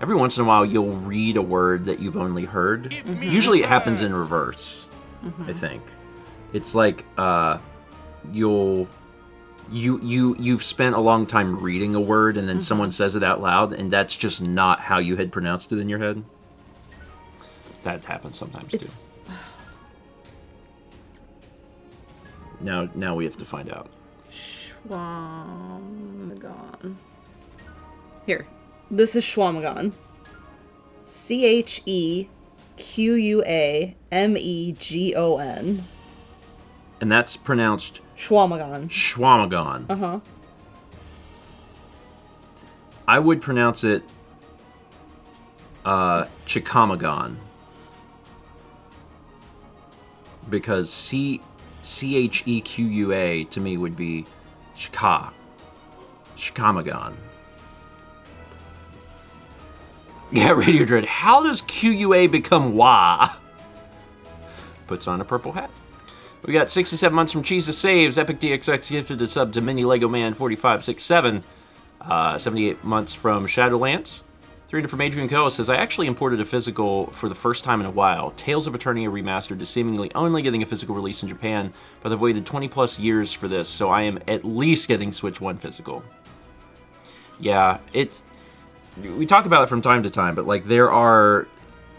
every once in a while you'll read a word that you've only heard. Usually it happens in reverse, I think. It's like you've spent a long time reading a word and then someone says it out loud and that's just not how you had pronounced it in your head. That happens sometimes too. Now we have to find out. Schwamagon. Here. This is Schwamagon. Chequamegon. And that's pronounced Schwamagon. Schwamagon. Uh-huh. I would pronounce it Chicamagon. Because Chequa to me would be Chicamagon. Yeah, Radio Dread. How does QUA become WA? Puts on a purple hat. We got 67 months from Cheese Saves. Epic DXX gifted a sub to Mini Lego Man 4567. 78 months from Shadowlands. 300 from Adrian Coe says, I actually imported a physical for the first time in a while. Tales of Eternia Remastered is seemingly only getting a physical release in Japan, but I've waited 20 plus years for this, so I am at least getting Switch 1 physical. Yeah, we talk about it from time to time, but like there are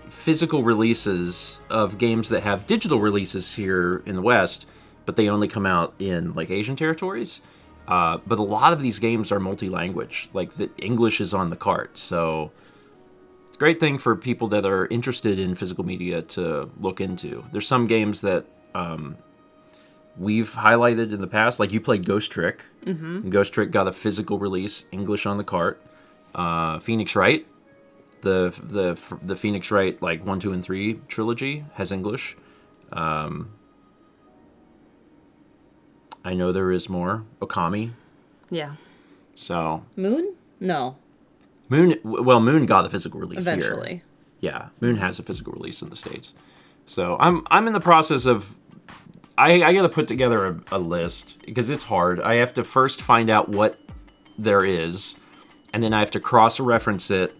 physical releases of games that have digital releases here in the West, but they only come out in like Asian territories. But a lot of these games are multi-language. Like the English is on the cart, so it's a great thing for people that are interested in physical media to look into. There's some games that we've highlighted in the past, like you played Ghost Trick. And Ghost Trick got a physical release, English on the cart. Phoenix Wright, the Phoenix Wright like 1, 2, and 3 trilogy has English. I know there is more. Okami. Yeah. So. Moon? No. Moon got a physical release Eventually. here. Yeah, Moon has a physical release in the States. So I'm in the process of. I got to put together a list because it's hard. I have to first find out what there is. And then I have to cross-reference it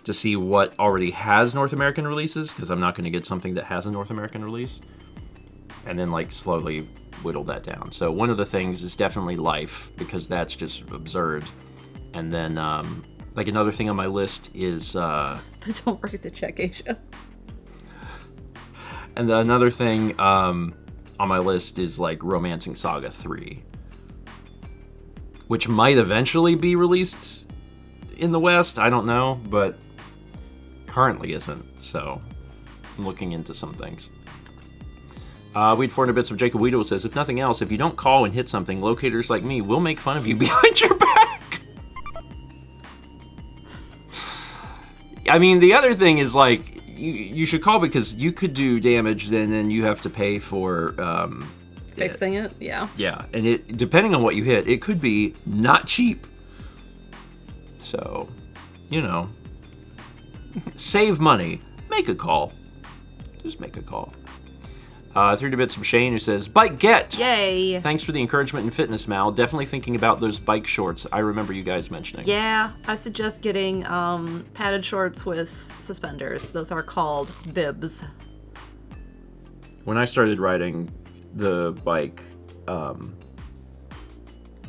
to see what already has North American releases, because I'm not going to get something that has a North American release. And then, like, slowly whittle that down. So one of the things is definitely Life, because that's just absurd. And then, like, another thing on my list is... But don't forget to check Asia. And another thing on my list is, like, Romancing Saga 3. Which might eventually be released in the West, I don't know, but currently isn't, so I'm looking into some things. We had 400 bits of Jacob Weedle says, if nothing else, if you don't call and hit something, locators like me will make fun of you behind your back. I mean, the other thing is, like, you should call because you could do damage, then you have to pay for... Fixing it? Yeah. Yeah, and it depending on what you hit, it could be not cheap. So, you know, save money. Make a call. Just make a call. 3 bits from Shane who says, Bike Get! Yay! Thanks for the encouragement and fitness, Mal. Definitely thinking about those bike shorts I remember you guys mentioning. Yeah, I suggest getting padded shorts with suspenders. Those are called bibs. When I started riding the bike,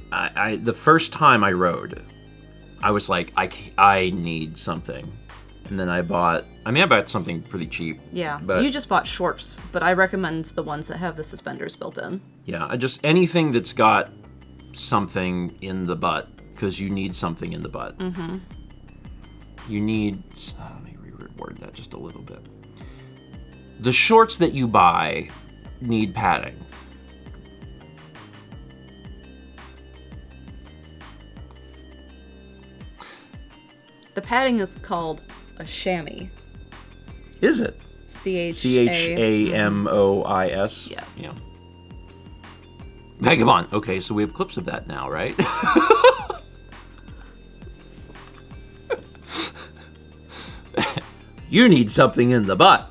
the first time I rode, I was like, I need something. And then I bought something pretty cheap. Yeah, but you just bought shorts, but I recommend the ones that have the suspenders built in. Yeah, anything that's got something in the butt, because you need something in the butt. Mm-hmm. You need, let me reword that just a little bit. The shorts that you buy need padding. The padding is called a chamois. Is it? Chamois. Yes. Yeah. Vagabond. Okay, so we have clips of that now, right? You need something in the butt.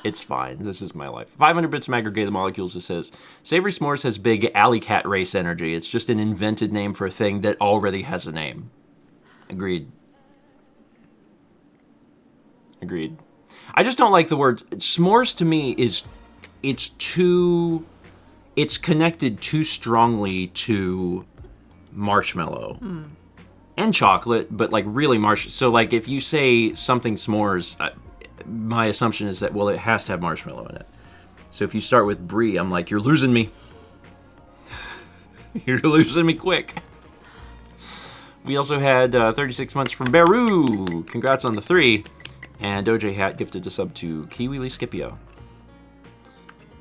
It's fine. This is my life. 500 bits from Aggregate the Molecules. It says, Savory S'mores has big alley cat race energy. It's just an invented name for a thing that already has a name. Agreed. I just don't like the word s'mores. To me it's connected too strongly to marshmallow and chocolate, but like really so like if you say something s'mores, my assumption is that, well, it has to have marshmallow in it. So if you start with brie, I'm like, you're losing me. You're losing me quick. We also had 36 months from Beru. Congrats on the 3. And OJ Hat gifted a sub to Kiwi Scipio.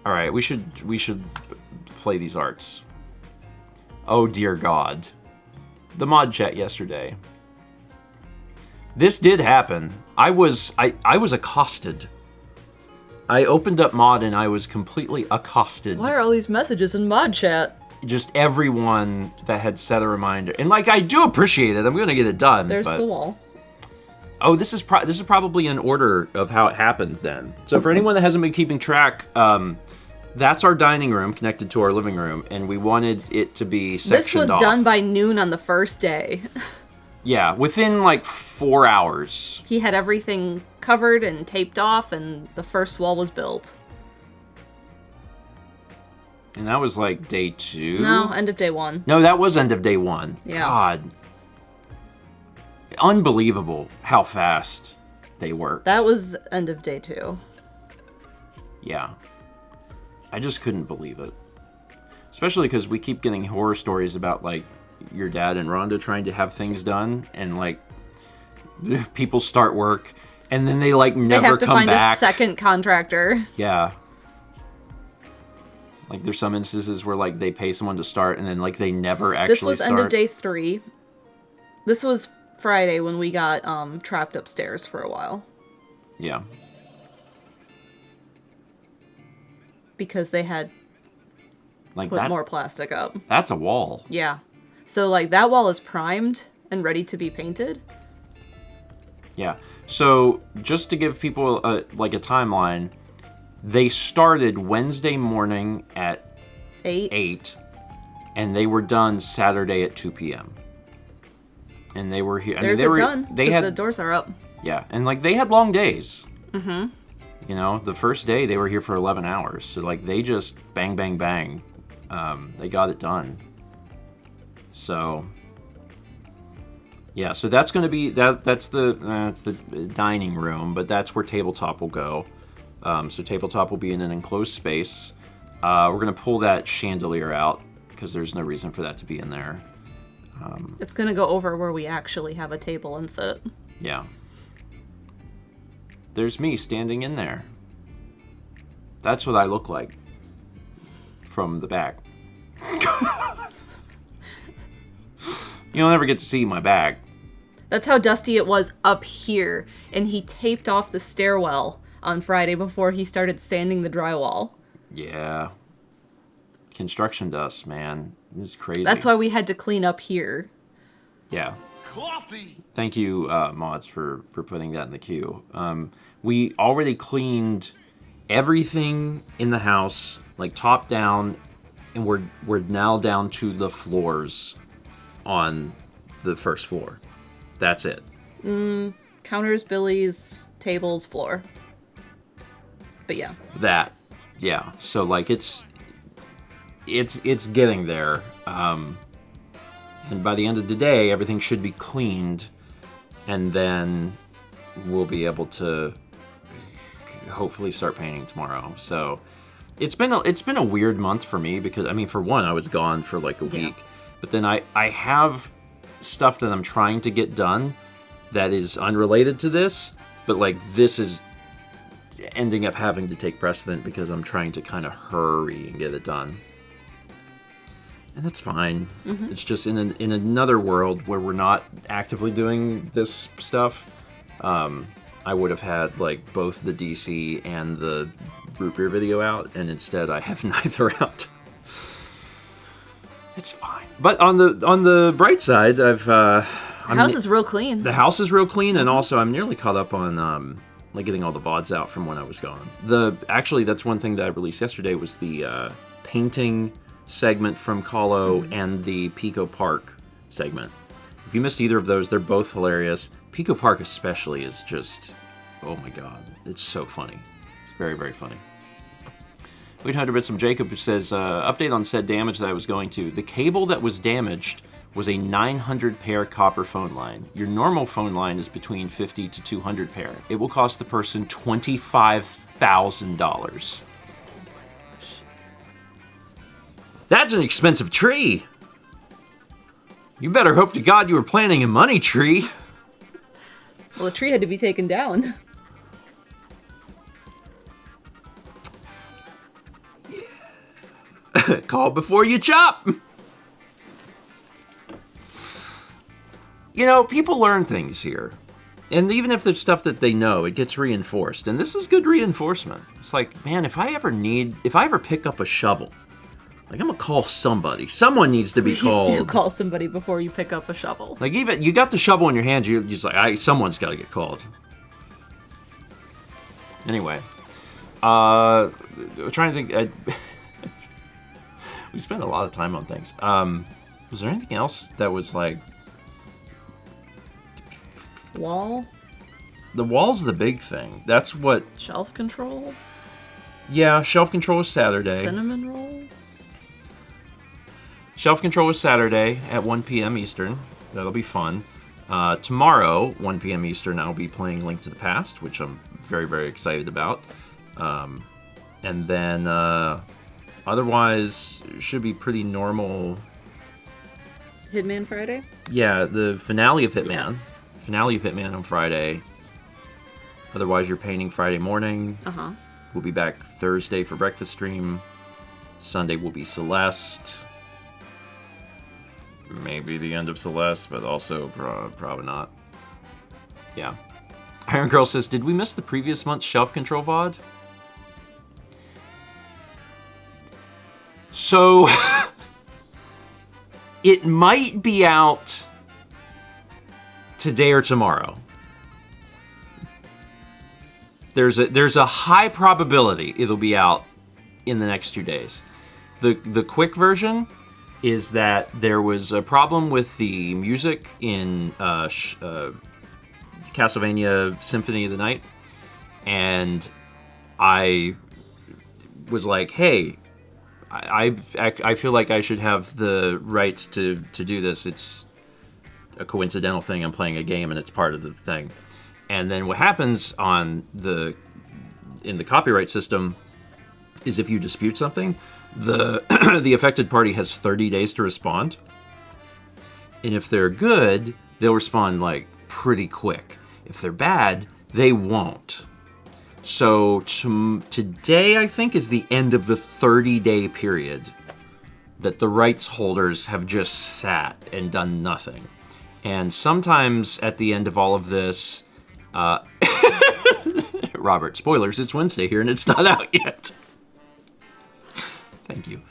All right, we should play these arts. Oh dear God. The mod chat yesterday. This did happen. I was accosted. I opened up mod and I was completely accosted. Why are all these messages in mod chat? Just everyone that had set a reminder. And like, I do appreciate it. I'm going to get it done. There's the wall. Oh, this is probably in order of how it happened then. So for anyone that hasn't been keeping track, that's our dining room connected to our living room, and we wanted it to be sectioned off. This was done by noon on the first day. Yeah, within like 4 hours. He had everything covered and taped off, and the first wall was built. And that was like day 2? No, end of day 1. No, that was end of day 1. Yeah. God. Unbelievable how fast they worked. That was end of day 2. Yeah. I just couldn't believe it. Especially because we keep getting horror stories about, like, your dad and Rhonda trying to have things done, and, like, people start work, and then they, like, never come back. They have to find a second contractor. Yeah. Like, there's some instances where, like, they pay someone to start, and then, like, they never actually start. This was end of day 3. This was Friday when we got trapped upstairs for a while. Yeah. Because they had like put more plastic up. That's a wall. Yeah. So, like, that wall is primed and ready to be painted. Yeah. So, just to give people a timeline, they started Wednesday morning at 8, and they were done Saturday at 2 p.m. And they were here. There's it done. Because the doors are up. Yeah, and like they had long days. Mm-hmm. You know, the first day they were here for 11 hours, so like they just bang, bang, bang. They got it done. So, yeah. So that's going to be that's the dining room, but that's where tabletop will go. So tabletop will be in an enclosed space. We're going to pull that chandelier out because there's no reason for that to be in there. It's going to go over where we actually have a table and sit. Yeah. there's me standing in there. That's what I look like from the back. You'll never get to see my back. That's how dusty it was up here, and he taped off the stairwell on Friday before he started sanding the drywall. Yeah. Construction dust, man. It's crazy. That's why we had to clean up here. Yeah. Coffee. Thank you, Mods, for putting that in the queue. We already cleaned everything in the house, like top down, and we're now down to the floors on the first floor. That's it. Counters, billies, tables, floor. But yeah. That, yeah. So like it's getting there. And by the end of the day, everything should be cleaned, and then we'll be able to hopefully start painting tomorrow. So it's been a weird month for me because, I mean, for one, I was gone for like a week, but then I have stuff that I'm trying to get done that is unrelated to this, but like this is ending up having to take precedent because I'm trying to kind of hurry and get it done. And that's fine. Mm-hmm. It's just in another world where we're not actively doing this stuff, I would have had like both the DC and the root beer video out, and instead I have neither out. It's fine. But on the bright side, the house is real clean. The house is real clean, and also I'm nearly caught up on like getting all the VODs out from when I was gone. Actually, that's one thing that I released yesterday was the painting segment from Kahlo and the Pico Park segment. If you missed either of those, they're both hilarious. Pico Park especially is just, oh my god, it's so funny. It's very, very funny. 800 bits from Jacob, who says, update on said damage that I was going to. The cable that was damaged was a 900 pair copper phone line. Your normal phone line is between 50 to 200 pair. It will cost the person $25,000. That's an expensive tree. You better hope to God you were planting a money tree. Well, the tree had to be taken down. Yeah. Call before you chop. You know, people learn things here. And even if there's stuff that they know, it gets reinforced. And this is good reinforcement. It's like, man, if I ever pick up a shovel, like, I'm gonna call somebody. Someone needs to be called. Please do call somebody before you pick up a shovel. Like, even you got the shovel in your hand, you're just like, someone's got to get called. Anyway, I'm trying to think. We spent a lot of time on things. Was there anything else that was like wall? The wall's the big thing. That's what. Shelf control. Yeah, shelf control is Saturday. Cinnamon roll. Shelf control is Saturday at 1 p.m. Eastern. That'll be fun. Tomorrow, 1 p.m. Eastern, I'll be playing Link to the Past, which I'm very, very excited about. And then, otherwise, should be pretty normal. Hitman Friday? Yeah, the finale of Hitman. Yes. Finale of Hitman on Friday. Otherwise, you're painting Friday morning. Uh-huh. We'll be back Thursday for breakfast stream. Sunday will be Celeste. Maybe the end of Celeste, but also probably not. Yeah. Iron Girl says, did we miss the previous month's shelf control VOD? So, it might be out today or tomorrow. There's a high probability it'll be out in the next 2 days. The quick version is that there was a problem with the music in Castlevania Symphony of the Night, and I was like, hey, I feel like I should have the rights to do this. It's a coincidental thing. I'm playing a game and it's part of the thing. And then what happens in the copyright system is if you dispute something, the affected party has 30 days to respond. And if they're good, they'll respond like pretty quick. If they're bad, they won't. So today, I think, is the end of the 30-day period that the rights holders have just sat and done nothing. And sometimes at the end of all of this, Robert, spoilers, it's Wednesday here and it's not out yet. Thank you.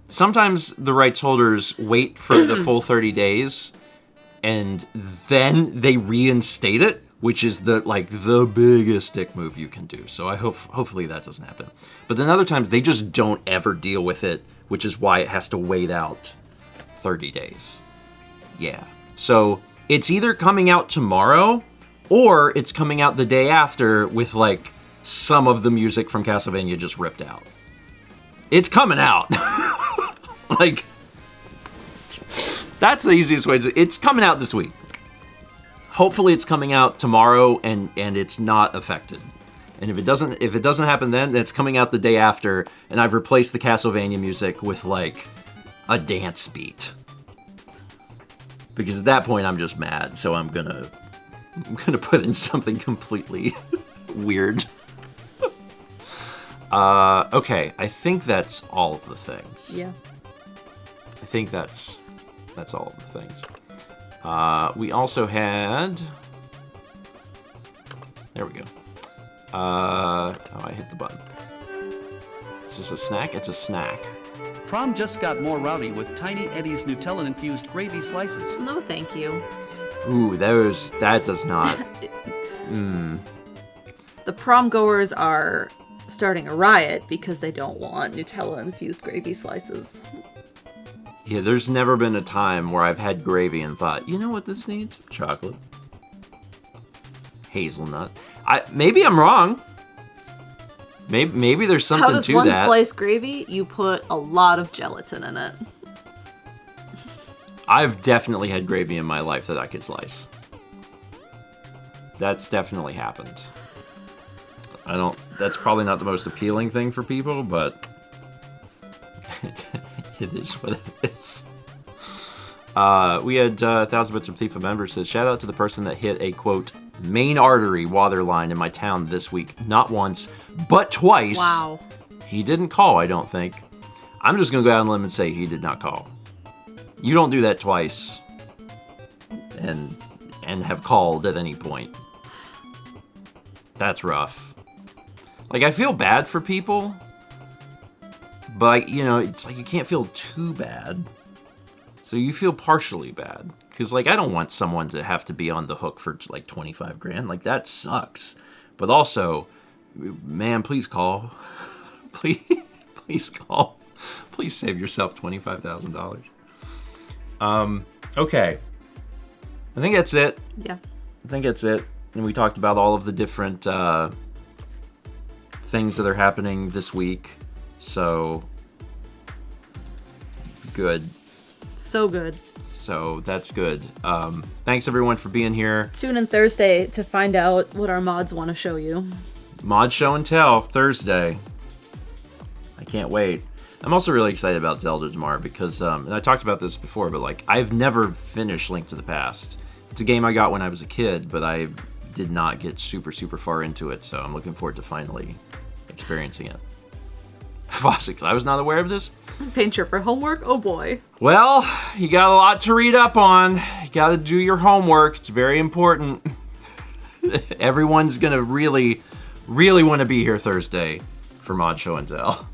Sometimes the rights holders wait for the full 30 days and then they reinstate it, which is the biggest dick move you can do. So hopefully that doesn't happen. But then other times they just don't ever deal with it, which is why it has to wait out 30 days. Yeah. So it's either coming out tomorrow or it's coming out the day after with like some of the music from Castlevania just ripped out. It's coming out. Like, that's the easiest way to say it. It's coming out this week. Hopefully it's coming out tomorrow and it's not affected. And if it doesn't happen then it's coming out the day after, and I've replaced the Castlevania music with like a dance beat. Because at that point I'm just mad, so I'm gonna put in something completely weird. Okay, I think that's all of the things. Yeah. I think that's all of the things. We also had... There we go. Oh, I hit the button. Is this a snack? It's a snack. Prom just got more rowdy with Tiny Eddie's Nutella-infused gravy slices. No, thank you. Ooh, that does not... The prom goers are starting a riot because they don't want Nutella-infused gravy slices. Yeah, there's never been a time where I've had gravy and thought, you know what this needs? Chocolate. Hazelnut. Maybe I'm wrong. Maybe there's something to that. How does one slice gravy? You put a lot of gelatin in it. I've definitely had gravy in my life that I could slice. That's definitely happened. That's probably not the most appealing thing for people, but it is what it is. We had 1,000 Bits of Thief member says, shout out to the person that hit a, quote, main artery water line in my town this week. Not once, but twice. Wow. He didn't call, I don't think. I'm just going to go out on a limb and say he did not call. You don't do that twice and have called at any point. That's rough. Like, I feel bad for people, but, you know, it's like you can't feel too bad. So you feel partially bad. Because, like, I don't want someone to have to be on the hook for, like, 25 grand. Like, that sucks. But also, man, please call. Please call. Please save yourself $25,000. Okay. I think that's it. Yeah. I think that's it. And we talked about all of the different things that are happening this week. So, good. So good. So, that's good. Thanks, everyone, for being here. Tune in Thursday to find out what our mods want to show you. Mod Show and Tell, Thursday. I can't wait. I'm also really excited about Zelda tomorrow because, and I talked about this before, but, like, I've never finished Link to the Past. It's a game I got when I was a kid, but I did not get super, super far into it, so I'm looking forward to finally experiencing it. Fossil, I was not aware of this. Paint trip for homework? Oh boy. Well, you got a lot to read up on. You got to do your homework. It's very important. Everyone's going to really, really want to be here Thursday for Mod Show and Tell.